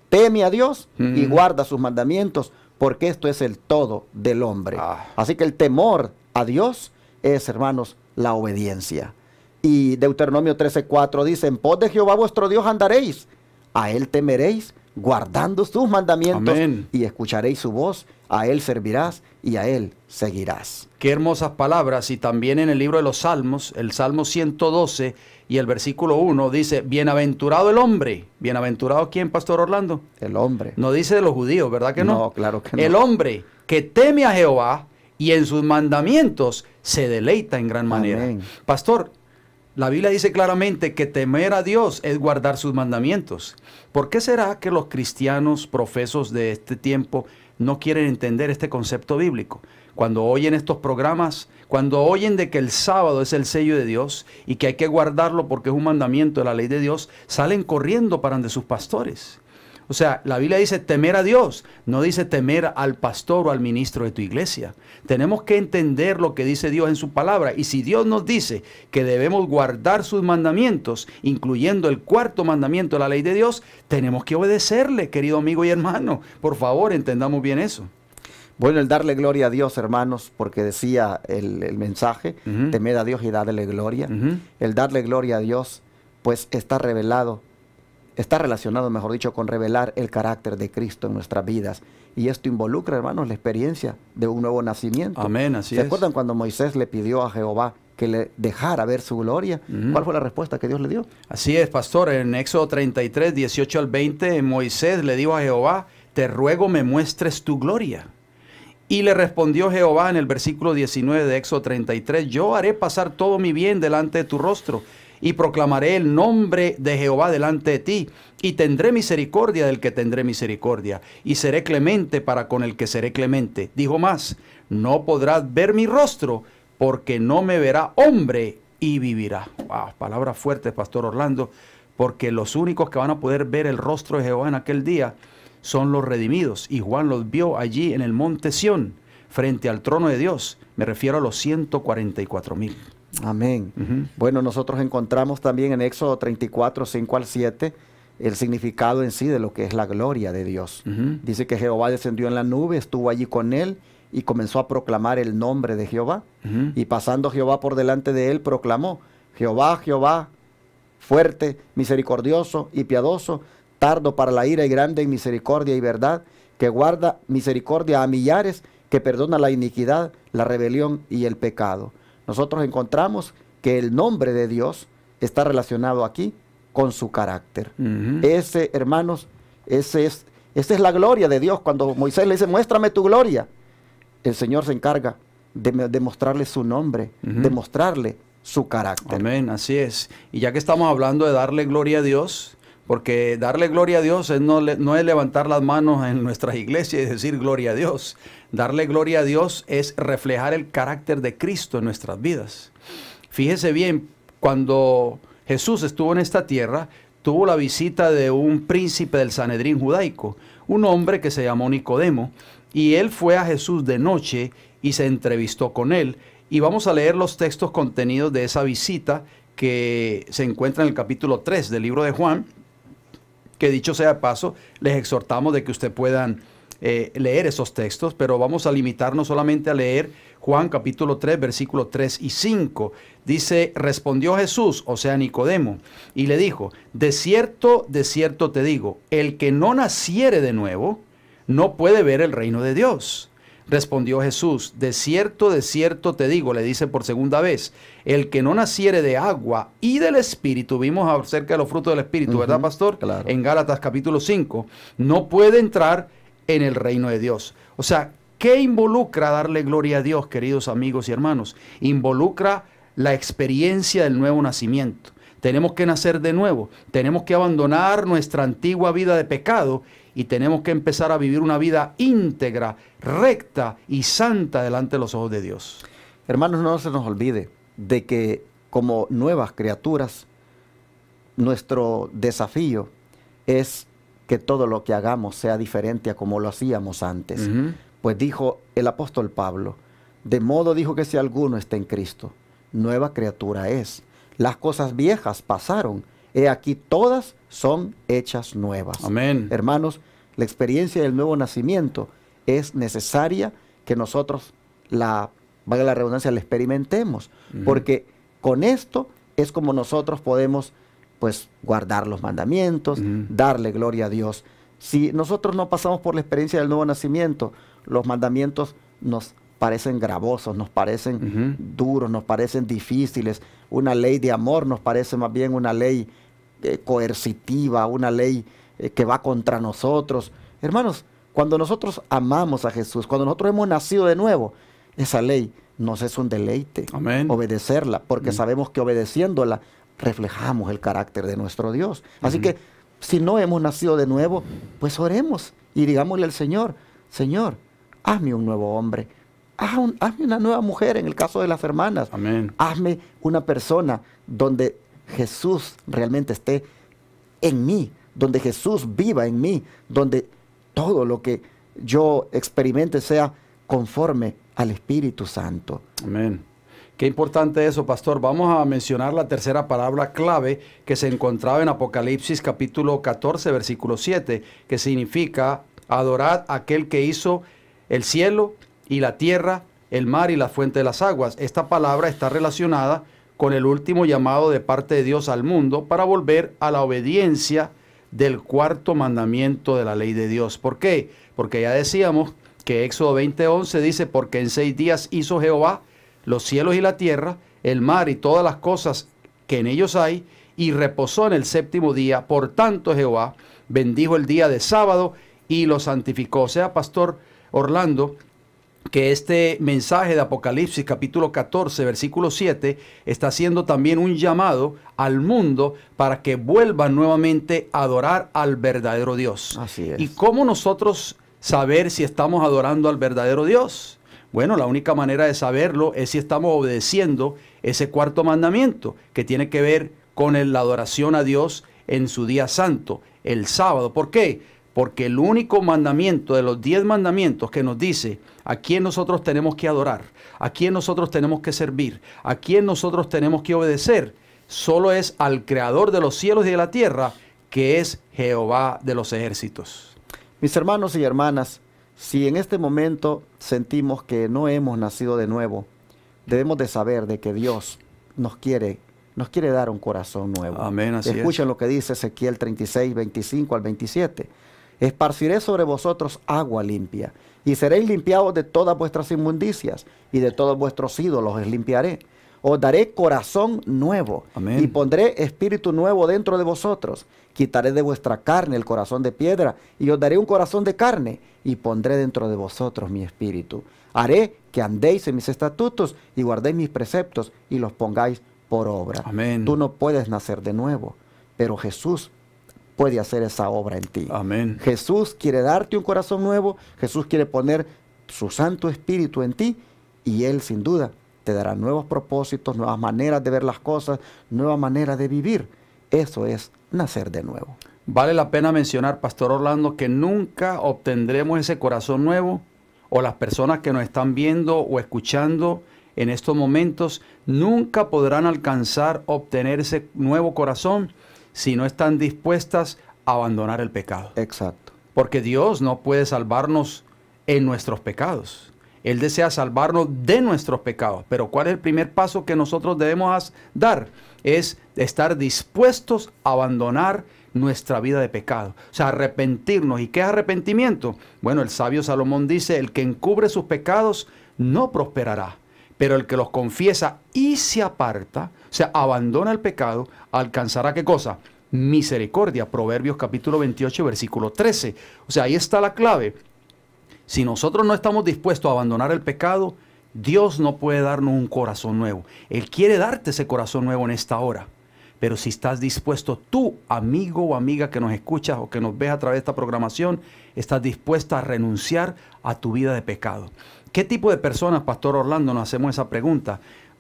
A: teme a Dios y guarda sus mandamientos, porque esto es el todo del hombre. Así que el temor a Dios es, hermanos, la obediencia. Y Deuteronomio 13:4 dice, en pos de Jehová vuestro Dios andaréis, a él temeréis, guardando sus mandamientos. Amén. Y escucharéis su voz, a él servirás y a él seguirás.
B: Qué hermosas palabras. Y también en el libro de los Salmos, el Salmo 112 y el versículo 1 dice, bienaventurado el hombre. ¿Bienaventurado quién, Pastor Orlando?
A: El hombre.
B: No dice de los judíos, ¿verdad que no?
A: No, claro que no.
B: El hombre que teme a Jehová y en sus mandamientos se deleita en gran manera.
A: Amén.
B: Pastor, la Biblia dice claramente que temer a Dios es guardar sus mandamientos. ¿Por qué será que los cristianos profesos de este tiempo no quieren entender este concepto bíblico? Cuando oyen estos programas, cuando oyen de que el sábado es el sello de Dios y que hay que guardarlo porque es un mandamiento de la ley de Dios, salen corriendo para donde sus pastores. O sea, la Biblia dice temer a Dios, no dice temer al pastor o al ministro de tu iglesia. Tenemos que entender lo que dice Dios en su palabra. Y si Dios nos dice que debemos guardar sus mandamientos, incluyendo el 4.º mandamiento de la ley de Dios, tenemos que obedecerle, querido amigo y hermano. Por favor, entendamos bien eso.
A: Bueno, el darle gloria a Dios, hermanos, porque decía el mensaje, temed a Dios y dadle gloria. El darle gloria a Dios, pues está revelado, está relacionado, mejor dicho, con revelar el carácter de Cristo en nuestras vidas. Y esto involucra, hermanos, la experiencia de un nuevo nacimiento.
B: Amén, así es.
A: ¿Se acuerdan cuando Moisés le pidió a Jehová que le dejara ver su gloria? ¿Cuál fue la respuesta que Dios le dio?
B: Así es, pastor. En Éxodo 33, 18 al 20, Moisés le dijo a Jehová, te ruego me muestres tu gloria. Y le respondió Jehová en el versículo 19 de Éxodo 33, yo haré pasar todo mi bien delante de tu rostro, y proclamaré el nombre de Jehová delante de ti, y tendré misericordia del que tendré misericordia, y seré clemente para con el que seré clemente. Dijo más, no podrás ver mi rostro, porque no me verá hombre y vivirá. Wow, palabras fuertes, Pastor Orlando, porque los únicos que van a poder ver el rostro de Jehová en aquel día son los redimidos, y Juan los vio allí en el monte Sión, frente al trono de Dios. Me refiero a los 144,000.
A: Amén. Bueno, nosotros encontramos también en Éxodo 34, 5 al 7, el significado en sí de lo que es la gloria de Dios. Dice que Jehová descendió en la nube, estuvo allí con él y comenzó a proclamar el nombre de Jehová. Y pasando Jehová por delante de él, proclamó: Jehová, Jehová, fuerte, misericordioso y piadoso, tardo para la ira y grande en misericordia y verdad, que guarda misericordia a millares, que perdona la iniquidad, la rebelión y el pecado. Nosotros encontramos que el nombre de Dios está relacionado aquí con su carácter. Ese, hermanos, esa es la gloria de Dios. Cuando Moisés le dice: muéstrame tu gloria, el Señor se encarga de mostrarle su nombre, de mostrarle su carácter.
B: Amén, así es. Y ya que estamos hablando de darle gloria a Dios, porque darle gloria a Dios no es levantar las manos en nuestras iglesias y decir gloria a Dios. Darle gloria a Dios es reflejar el carácter de Cristo en nuestras vidas. Fíjese bien, cuando Jesús estuvo en esta tierra, tuvo la visita de un príncipe del Sanedrín judaico, un hombre que se llamó Nicodemo, y él fue a Jesús de noche y se entrevistó con él. Y vamos a leer los textos contenidos de esa visita que se encuentra en el capítulo 3 del libro de Juan, que dicho sea de paso, les exhortamos de que ustedes puedan leer esos textos, pero vamos a limitarnos solamente a leer Juan capítulo 3, versículos 3 y 5. Dice: respondió Jesús, o sea Nicodemo, y le dijo: de cierto te digo, el que no naciere de nuevo, no puede ver el reino de Dios. Respondió Jesús: de cierto te digo, le dice por segunda vez, el que no naciere de agua y del Espíritu, vimos acerca de los frutos del Espíritu, ¿verdad, pastor?
A: Claro.
B: En Gálatas capítulo 5, no puede entrar en el reino de Dios. O sea, ¿qué involucra darle gloria a Dios, queridos amigos y hermanos? Involucra la experiencia del nuevo nacimiento. Tenemos que nacer de nuevo, tenemos que abandonar nuestra antigua vida de pecado y tenemos que empezar a vivir una vida íntegra, recta y santa delante de los ojos de Dios.
A: Hermanos, no se nos olvide de que como nuevas criaturas, nuestro desafío es que todo lo que hagamos sea diferente a como lo hacíamos antes. Pues dijo el apóstol Pablo: de modo dijo que si alguno está en Cristo, nueva criatura es. Las cosas viejas pasaron, he aquí todas son hechas nuevas.
B: Amén.
A: Hermanos, la experiencia del nuevo nacimiento es necesaria que nosotros valga la redundancia, la experimentemos, porque con esto es como nosotros podemos pues guardar los mandamientos, darle gloria a Dios. Si nosotros no pasamos por la experiencia del nuevo nacimiento, los mandamientos nos parecen gravosos, nos parecen duros, nos parecen difíciles. Una ley de amor nos parece más bien una ley coercitiva, una ley que va contra nosotros. Hermanos, cuando nosotros amamos a Jesús, cuando nosotros hemos nacido de nuevo, esa ley nos es un deleite.
B: Amén.
A: Obedecerla, porque sabemos que obedeciéndola reflejamos el carácter de nuestro Dios. Así que si no hemos nacido de nuevo, pues oremos y digámosle al Señor: Señor, hazme un nuevo hombre, hazme una nueva mujer en el caso de las hermanas.
B: Amén.
A: Hazme una persona donde Jesús realmente esté en mí, donde Jesús viva en mí, donde todo lo que yo experimente sea conforme al Espíritu Santo.
B: Amén. Qué importante eso, pastor. Vamos a mencionar la tercera palabra clave que se encontraba en Apocalipsis capítulo 14, versículo 7, que significa: adorad a aquel que hizo el cielo y la tierra, el mar y la fuente de las aguas. Esta palabra está relacionada con el último llamado de parte de Dios al mundo para volver a la obediencia del cuarto mandamiento de la ley de Dios. ¿Por qué? Porque ya decíamos que Éxodo 20:11 dice: porque en 6 días hizo Jehová los cielos y la tierra, el mar y todas las cosas que en ellos hay, y reposó en el séptimo día. Por tanto Jehová bendijo el día de sábado y lo santificó. O sea, pastor Orlando, que este mensaje de Apocalipsis capítulo 14 versículo 7 está haciendo también un llamado al mundo para que vuelvan nuevamente a adorar al verdadero Dios.
A: Así es.
B: ¿Y cómo nosotros saber si estamos adorando al verdadero Dios? Bueno, la única manera de saberlo es si estamos obedeciendo ese cuarto mandamiento, que tiene que ver con la adoración a Dios en su día santo, el sábado. ¿Por qué? Porque el único mandamiento de los 10 mandamientos que nos dice a quién nosotros tenemos que adorar, a quién nosotros tenemos que servir, a quién nosotros tenemos que obedecer, solo es al Creador de los cielos y de la tierra, que es Jehová de los ejércitos.
A: Mis hermanos y hermanas, si en este momento sentimos que no hemos nacido de nuevo, debemos de saber de que Dios nos quiere dar un corazón nuevo.
B: Amén, así
A: Escuchen lo que dice Ezequiel 36, 25 al 27. Esparciré sobre vosotros agua limpia, y seréis limpiados de todas vuestras inmundicias, y de todos vuestros ídolos os limpiaré. Os daré corazón nuevo,
B: Amén.
A: y pondré espíritu nuevo dentro de vosotros. Quitaré de vuestra carne el corazón de piedra, y os daré un corazón de carne, y pondré dentro de vosotros mi espíritu. Haré que andéis en mis estatutos, y guardéis mis preceptos, y los pongáis por obra.
B: Amén.
A: Tú no puedes nacer de nuevo, pero Jesús puede hacer esa obra en ti.
B: Amén.
A: Jesús quiere darte un corazón nuevo, Jesús quiere poner su Santo Espíritu en ti, y Él sin duda te dará nuevos propósitos, nuevas maneras de ver las cosas, nuevas maneras de vivir. Eso es nacer de nuevo.
B: Vale la pena mencionar, Pastor Orlando, que nunca obtendremos ese corazón nuevo, o las personas que nos están viendo o escuchando en estos momentos nunca podrán alcanzar obtener ese nuevo corazón si no están dispuestas a abandonar el pecado.
A: Exacto.
B: Porque Dios no puede salvarnos en nuestros pecados. Él desea salvarnos de nuestros pecados. Pero ¿cuál es el primer paso que nosotros debemos dar? Es estar dispuestos a abandonar nuestra vida de pecado. O sea, arrepentirnos. ¿Y qué es arrepentimiento? Bueno, el sabio Salomón dice, el que encubre sus pecados no prosperará. Pero el que los confiesa y se aparta, o sea, abandona el pecado, alcanzará ¿qué cosa? Misericordia. Proverbios capítulo 28, versículo 13. O sea, ahí está la clave. Si nosotros no estamos dispuestos a abandonar el pecado, Dios no puede darnos un corazón nuevo. Él quiere darte ese corazón nuevo en esta hora. Pero si estás dispuesto, tú, amigo o amiga que nos escuchas o que nos ves a través de esta programación, estás dispuesta a renunciar a tu vida de pecado. ¿Qué tipo de personas, Pastor Orlando, nos hacemos esa pregunta?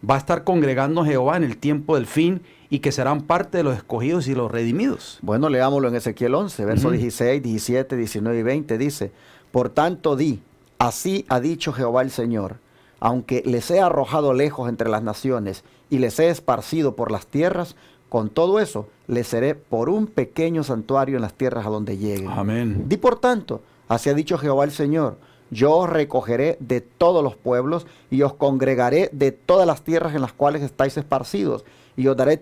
B: ¿Va a estar congregando Jehová en el tiempo del fin y que serán parte de los escogidos y los redimidos?
A: Bueno, leámoslo en Ezequiel 11, versos 16, 17, 19 y 20. Dice, por tanto di, así ha dicho Jehová el Señor, aunque les he arrojado lejos entre las naciones y les he esparcido por las tierras, con todo eso les seré por un pequeño santuario en las tierras a donde lleguen.
B: Amén.
A: Di por tanto, así ha dicho Jehová el Señor, yo os recogeré de todos los pueblos y os congregaré de todas las tierras en las cuales estáis esparcidos, y os daré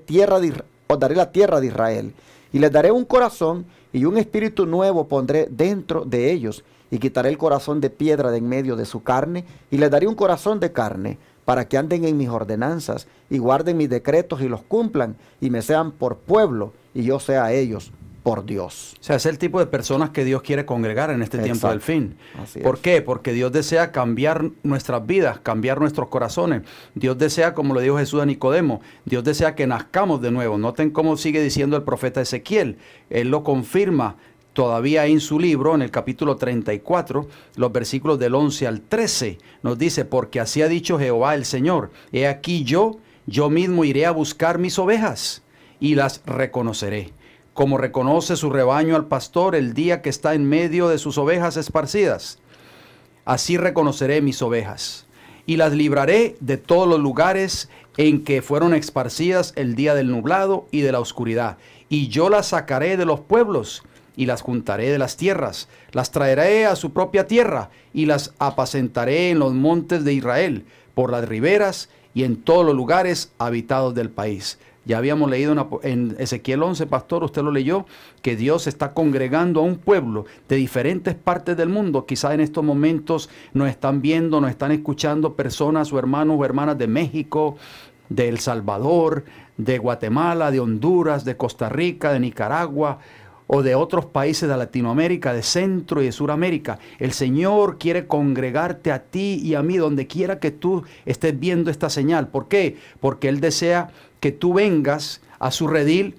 A: la tierra de Israel, y les daré un corazón y un espíritu nuevo pondré dentro de ellos, y quitaré el corazón de piedra de en medio de su carne, y les daré un corazón de carne, para que anden en mis ordenanzas, y guarden mis decretos y los cumplan, y me sean por pueblo, y yo sea a ellos por Dios.
B: O sea, es el tipo de personas que Dios quiere congregar en este tiempo del fin. ¿Por qué? Porque Dios desea cambiar nuestras vidas, cambiar nuestros corazones. Dios desea, como lo dijo Jesús a Nicodemo, Dios desea que nazcamos de nuevo. Noten cómo sigue diciendo el profeta Ezequiel. Él lo confirma todavía en su libro, en el capítulo 34, los versículos del 11 al 13. Nos dice, porque así ha dicho Jehová el Señor, he aquí yo mismo iré a buscar mis ovejas y las reconoceré. Como reconoce su rebaño al pastor el día que está en medio de sus ovejas esparcidas. Así reconoceré mis ovejas, y las libraré de todos los lugares en que fueron esparcidas el día del nublado y de la oscuridad. Y yo las sacaré de los pueblos, y las juntaré de las tierras. Las traeré a su propia tierra, y las apacentaré en los montes de Israel, por las riberas y en todos los lugares habitados del país. Ya habíamos leído en Ezequiel 11, pastor, usted lo leyó, que Dios está congregando a un pueblo de diferentes partes del mundo. Quizá en estos momentos nos están viendo, nos están escuchando personas o hermanos o hermanas de México, de El Salvador, de Guatemala, de Honduras, de Costa Rica, de Nicaragua, o de otros países de Latinoamérica, de Centro y de Suramérica. El Señor quiere congregarte a ti y a mí, donde quiera que tú estés viendo esta señal. ¿Por qué? Porque Él desea que tú vengas a su redil,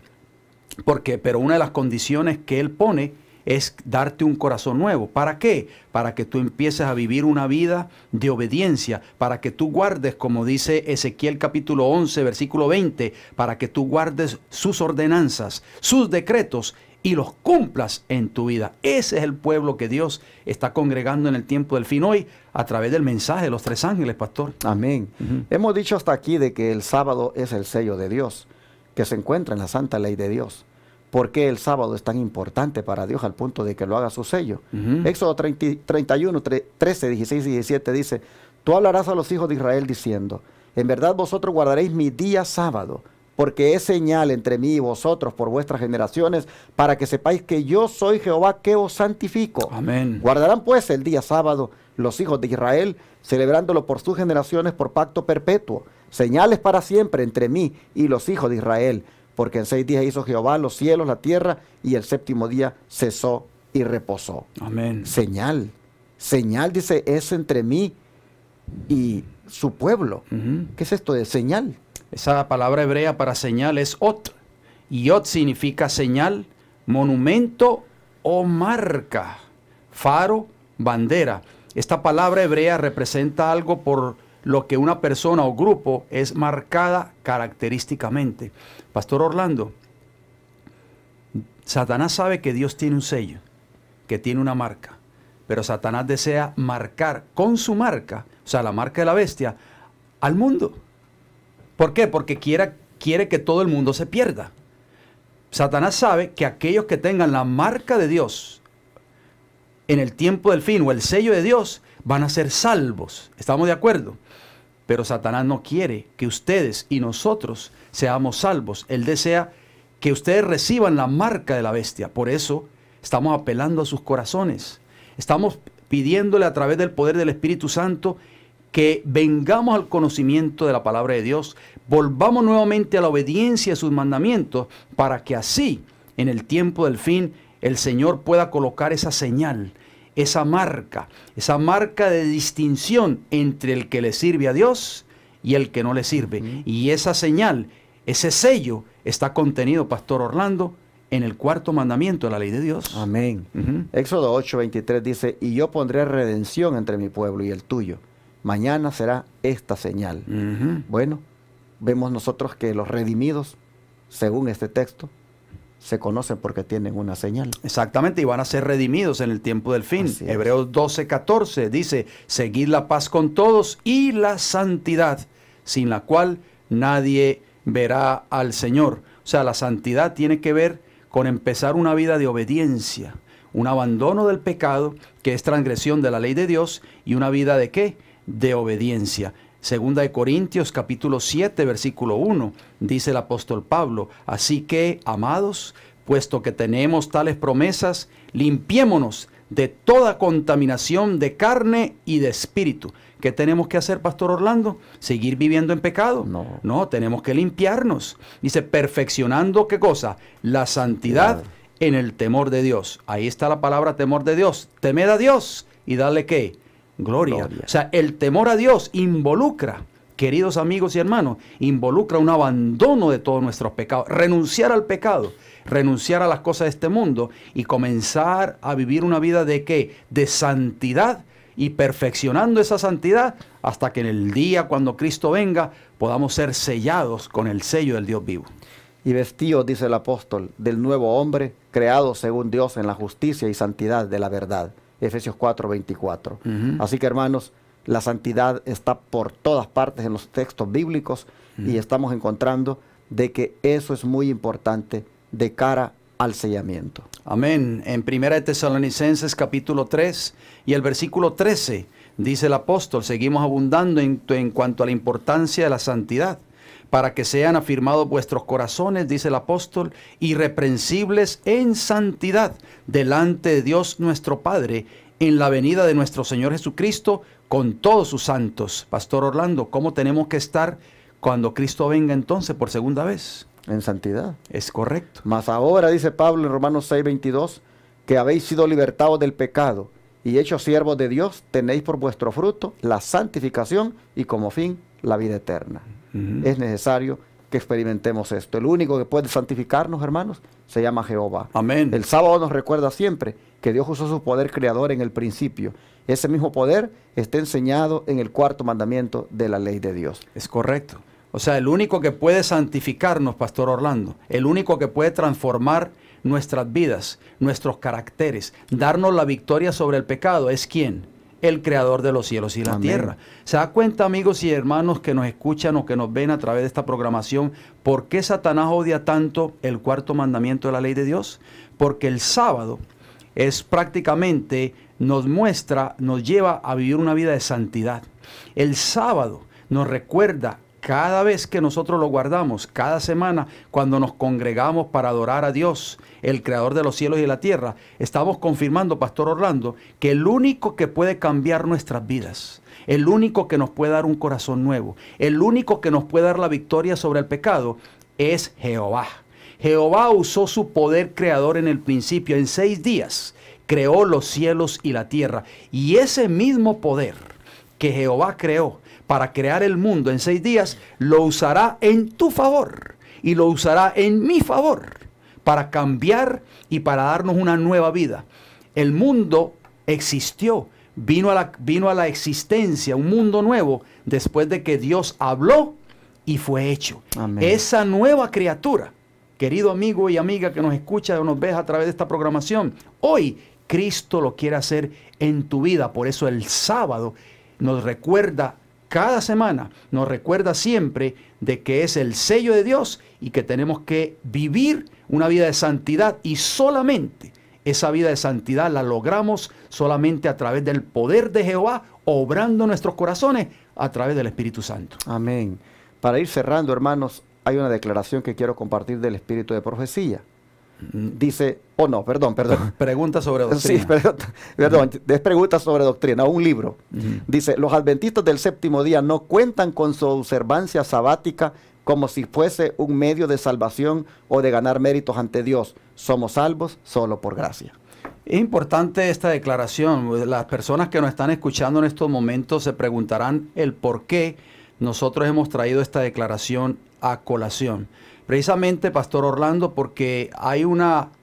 B: pero una de las condiciones que Él pone es darte un corazón nuevo. ¿Para qué? Para que tú empieces a vivir una vida de obediencia, para que tú guardes, como dice Ezequiel capítulo 11, versículo 20, para que tú guardes sus ordenanzas, sus decretos, y los cumplas en tu vida. Ese es el pueblo que Dios está congregando en el tiempo del fin hoy a través del mensaje de los tres ángeles, pastor.
A: Amén. Hemos dicho hasta aquí de que el sábado es el sello de Dios, que se encuentra en la santa ley de Dios. ¿Por qué el sábado es tan importante para Dios al punto de que lo haga su sello?
B: Ujú.
A: Éxodo 31, 13, 16 y 17 dice, tú hablarás a los hijos de Israel diciendo, en verdad vosotros guardaréis mi día sábado, porque es señal entre mí y vosotros por vuestras generaciones, para que sepáis que yo soy Jehová que os santifico.
B: Amén.
A: Guardarán pues el día sábado los hijos de Israel, celebrándolo por sus generaciones por pacto perpetuo, señales para siempre entre mí y los hijos de Israel, porque en 6 días hizo Jehová los cielos, la tierra, y el séptimo día cesó y reposó.
B: Amén.
A: Señal, señal dice, es entre mí y su pueblo.
B: Ujú.
A: ¿Qué es esto de señal?
B: Esa palabra hebrea para señal es ot. Y ot significa señal, monumento o marca. Faro, bandera. Esta palabra hebrea representa algo por lo que una persona o grupo es marcada característicamente. Pastor Orlando, Satanás sabe que Dios tiene un sello, que tiene una marca, pero Satanás desea marcar con su marca, o sea, la marca de la bestia, al mundo. ¿Por qué? Porque quiere que todo el mundo se pierda. Satanás sabe que aquellos que tengan la marca de Dios en el tiempo del fin o el sello de Dios van a ser salvos. ¿Estamos de acuerdo? Pero Satanás no quiere que ustedes y nosotros seamos salvos. Él desea que ustedes reciban la marca de la bestia. Por eso estamos apelando a sus corazones. Estamos pidiéndole a través del poder del Espíritu Santo que vengamos al conocimiento de la palabra de Dios, volvamos nuevamente a la obediencia de sus mandamientos, para que así, en el tiempo del fin, el Señor pueda colocar esa señal, esa marca de distinción entre el que le sirve a Dios y el que no le sirve. Y esa señal, ese sello, está contenido, Pastor Orlando, en el 4º mandamiento de la ley de Dios.
A: Amén. Éxodo 8, 23 dice, y yo pondré redención entre mi pueblo y el tuyo. Mañana será esta señal. Bueno, vemos nosotros que los redimidos, según este texto, se conocen porque tienen una señal.
B: Exactamente, y van a ser redimidos en el tiempo del fin.
A: Así es.
B: Hebreos 12, 14 dice, seguid la paz con todos y la santidad, sin la cual nadie verá al Señor. O sea, la santidad tiene que ver con empezar una vida de obediencia, un abandono del pecado, que es transgresión de la ley de Dios, y una vida de ¿qué? De obediencia. Segunda de Corintios capítulo 7 versículo 1 dice el apóstol Pablo, así que, amados, puesto que tenemos tales promesas, limpiémonos de toda contaminación de carne y de espíritu. ¿Qué tenemos que hacer, Pastor Orlando? ¿Seguir viviendo en pecado? No, tenemos que limpiarnos. Dice, perfeccionando, ¿qué cosa? La santidad en el temor de Dios. Ahí está la palabra temor de Dios. Temed a Dios y dale ¿qué? Gloria. O sea, el temor a Dios involucra, queridos amigos y hermanos, involucra un abandono de todos nuestros pecados, renunciar al pecado, renunciar a las cosas de este mundo y comenzar a vivir una vida de ¿qué? De santidad, y perfeccionando esa santidad hasta que en el día cuando Cristo venga podamos ser sellados con el sello del Dios vivo.
A: Y vestidos, dice el apóstol, del nuevo hombre, creado según Dios en la justicia y santidad de la verdad. Efesios 4, 24. Así que, hermanos, la santidad está por todas partes en los textos bíblicos y estamos encontrando de que eso es muy importante de cara al sellamiento.
B: Amén. En 1 de Tesalonicenses capítulo 3 y el versículo 13 dice el apóstol, seguimos abundando en cuanto a la importancia de la santidad, para que sean afirmados vuestros corazones, dice el apóstol, irreprensibles en santidad delante de Dios nuestro Padre, en la venida de nuestro Señor Jesucristo con todos sus santos. Pastor Orlando, ¿cómo tenemos que estar cuando Cristo venga entonces por segunda vez?
A: En santidad.
B: Es correcto.
A: Mas ahora, dice Pablo en Romanos 6, 22, que habéis sido libertados del pecado y hechos siervos de Dios, tenéis por vuestro fruto la santificación y como fin la vida eterna. Es necesario que experimentemos esto. El único que puede santificarnos, hermanos, se llama Jehová.
B: Amén.
A: El sábado nos recuerda siempre que Dios usó su poder creador en el principio. Ese mismo poder está enseñado en el 4º mandamiento de la ley de Dios.
B: Es correcto. O sea, el único que puede santificarnos, Pastor Orlando, el único que puede transformar nuestras vidas, nuestros caracteres, darnos la victoria sobre el pecado, ¿es quién? el creador de los cielos y la tierra. ¿Se da cuenta, amigos y hermanos que nos escuchan o que nos ven a través de esta programación, por qué Satanás odia tanto el cuarto mandamiento de la ley de Dios? Porque el sábado es prácticamente, nos muestra, nos lleva a vivir una vida de santidad. El sábado nos recuerda, cada vez que nosotros lo guardamos, cada semana, cuando nos congregamos para adorar a Dios, el creador de los cielos y la tierra, estamos confirmando, Pastor Orlando, que el único que puede cambiar nuestras vidas, el único que nos puede dar un corazón nuevo, el único que nos puede dar la victoria sobre el pecado, es Jehová. Jehová usó su poder creador en el principio. En 6 días creó los cielos y la tierra. Y ese mismo poder que Jehová creó para crear el mundo en 6 días, lo usará en tu favor y lo usará en mi favor para cambiar y para darnos una nueva vida. El mundo existió, vino a la existencia, un mundo nuevo, después de que Dios habló y fue hecho. Amén. Esa nueva criatura, querido amigo y amiga que nos escucha o nos ves a través de esta programación, hoy Cristo lo quiere hacer en tu vida. Por eso el sábado nos recuerda, cada semana nos recuerda siempre de que es el sello de Dios y que tenemos que vivir una vida de santidad, y solamente esa vida de santidad la logramos solamente a través del poder de Jehová, obrando en nuestros corazones a través del Espíritu Santo.
A: Amén. Para ir cerrando, hermanos, hay una declaración que quiero compartir del Espíritu de Profecía. Dice, perdón.
B: Pregunta sobre doctrina.
A: Sí, perdón, es pregunta sobre doctrina, un libro. Dice, los adventistas del séptimo día no cuentan con su observancia sabática como si fuese un medio de salvación o de ganar méritos ante Dios. Somos salvos solo por gracia.
B: Es importante esta declaración. Las personas que nos están escuchando en estos momentos se preguntarán el por qué nosotros hemos traído esta declaración a colación. Precisamente, Pastor Orlando, porque hay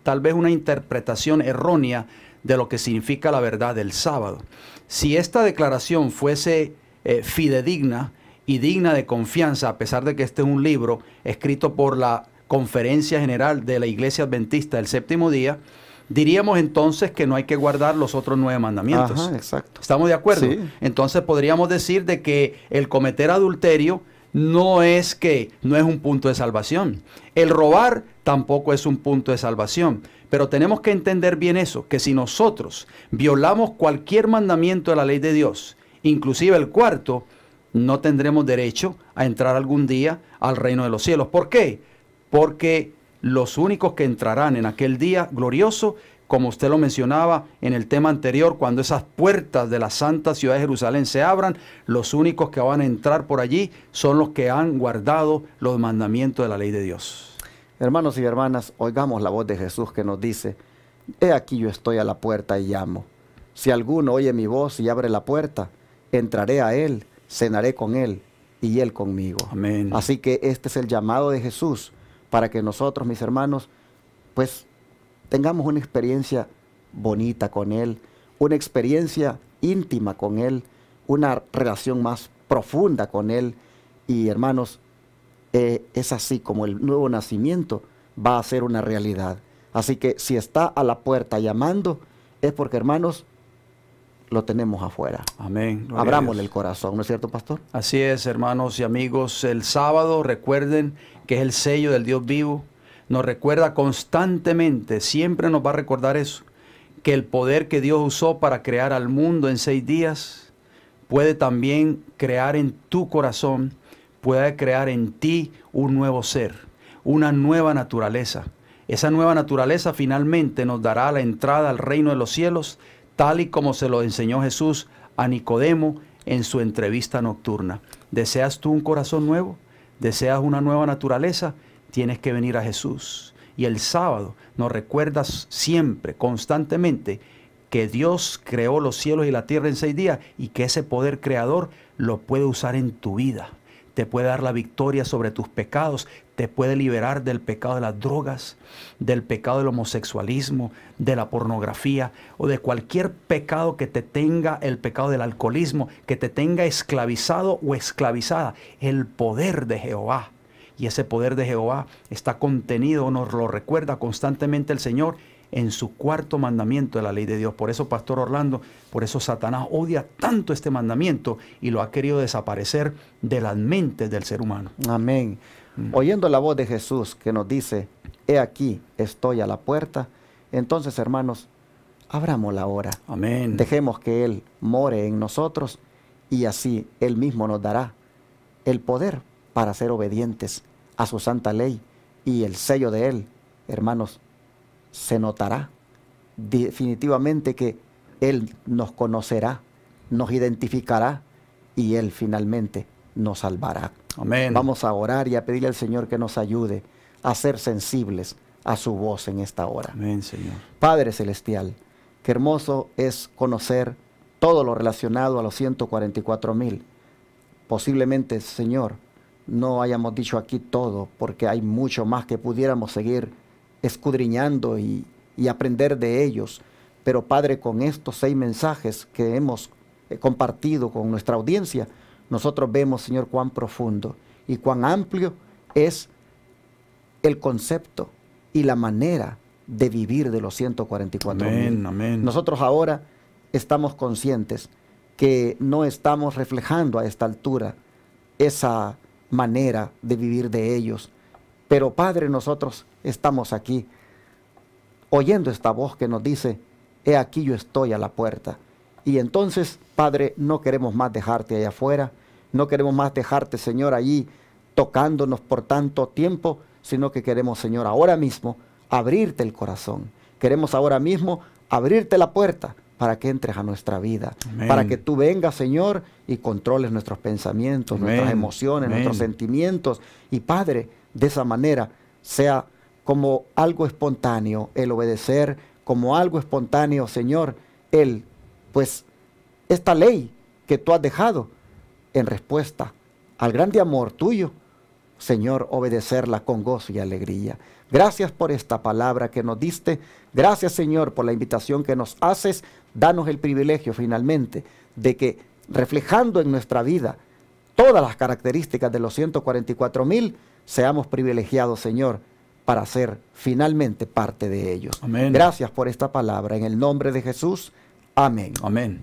B: tal vez una interpretación errónea de lo que significa la verdad del sábado. Si esta declaración fuese fidedigna y digna de confianza, a pesar de que este es un libro escrito por la Conferencia General de la Iglesia Adventista del Séptimo Día, diríamos entonces que no hay que guardar los otros 9 mandamientos.
A: Ajá, exacto.
B: ¿Estamos de acuerdo?
A: Sí.
B: Entonces podríamos decir de que el cometer adulterio no es un punto de salvación. El robar tampoco es un punto de salvación. Pero tenemos que entender bien eso, que si nosotros violamos cualquier mandamiento de la ley de Dios, inclusive el cuarto, no tendremos derecho a entrar algún día al reino de los cielos. ¿Por qué? Porque los únicos que entrarán en aquel día glorioso, como usted lo mencionaba en el tema anterior, cuando esas puertas de la santa ciudad de Jerusalén se abran, los únicos que van a entrar por allí son los que han guardado los mandamientos de la ley de Dios.
A: Hermanos y hermanas, oigamos la voz de Jesús que nos dice, he aquí yo estoy a la puerta y llamo. Si alguno oye mi voz y abre la puerta, entraré a él, cenaré con él y él conmigo.
B: Amén.
A: Así que este es el llamado de Jesús para que nosotros, mis hermanos, pues tengamos una experiencia bonita con Él, una experiencia íntima con Él, una relación más profunda con Él. Y hermanos, es así como el nuevo nacimiento va a ser una realidad. Así que si está a la puerta llamando, es porque, hermanos, lo tenemos afuera.
B: Amén.
A: Abrámosle el corazón, ¿no es cierto, pastor?
B: Así es, hermanos y amigos. El sábado, recuerden que es el sello del Dios vivo. Nos recuerda constantemente, siempre nos va a recordar eso, que el poder que Dios usó para crear al mundo en 6 días, puede también crear en tu corazón, puede crear en ti un nuevo ser, una nueva naturaleza. Esa nueva naturaleza finalmente nos dará la entrada al reino de los cielos, tal y como se lo enseñó Jesús a Nicodemo en su entrevista nocturna. ¿Deseas tú un corazón nuevo? ¿Deseas una nueva naturaleza? Tienes que venir a Jesús. Y el sábado nos recuerdas siempre, constantemente, que Dios creó los cielos y la tierra en 6 días y que ese poder creador lo puede usar en tu vida. Te puede dar la victoria sobre tus pecados, te puede liberar del pecado de las drogas, del pecado del homosexualismo, de la pornografía o de cualquier pecado que te tenga, el pecado del alcoholismo, que te tenga esclavizado o esclavizada. El poder de Jehová. Y ese poder de Jehová está contenido, nos lo recuerda constantemente el Señor, en su cuarto mandamiento de la ley de Dios. Por eso, Pastor Orlando, por eso Satanás odia tanto este mandamiento y lo ha querido desaparecer de las mentes del ser humano.
A: Amén. Oyendo la voz de Jesús que nos dice, he aquí, estoy a la puerta, entonces, hermanos, abrámosla ahora.
B: Amén.
A: Dejemos que Él more en nosotros y así Él mismo nos dará el poder para ser obedientes a su santa ley, y el sello de Él, hermanos, se notará definitivamente que Él nos conocerá, nos identificará y Él finalmente nos salvará.
B: Amén.
A: Vamos a orar y a pedirle al Señor que nos ayude a ser sensibles a su voz en esta hora.
B: Amén, Señor.
A: Padre Celestial, qué hermoso es conocer todo lo relacionado a los 144,000. Posiblemente, Señor, no hayamos dicho aquí todo, porque hay mucho más que pudiéramos seguir escudriñando y aprender de ellos. Pero Padre, con estos 6 mensajes que hemos compartido con nuestra audiencia, nosotros vemos, Señor, cuán profundo y cuán amplio es el concepto y la manera de vivir de los 144,000.
B: Amén, amén.
A: Nosotros ahora estamos conscientes que no estamos reflejando a esta altura esa manera de vivir de ellos. Pero Padre, nosotros estamos aquí oyendo esta voz que nos dice, he aquí yo estoy a la puerta. Y entonces, Padre, no queremos más dejarte allá afuera, no queremos más dejarte, Señor, allí tocándonos por tanto tiempo, sino que queremos, Señor, ahora mismo abrirte el corazón. Queremos ahora mismo abrirte la puerta para que entres a nuestra vida. Amén. Para que tú vengas, Señor, y controles nuestros pensamientos, amén, nuestras emociones, amén, nuestros sentimientos. Y Padre, de esa manera sea como algo espontáneo el obedecer, como algo espontáneo, Señor, pues esta ley que tú has dejado en respuesta al grande amor tuyo, Señor, obedecerla con gozo y alegría. Gracias por esta palabra que nos diste. Gracias, Señor, por la invitación que nos haces. Danos el privilegio finalmente de que, reflejando en nuestra vida todas las características de los 144,000, seamos privilegiados, Señor, para ser finalmente parte de ellos.
B: Amén.
A: Gracias por esta palabra. En el nombre de Jesús. Amén.
B: Amén.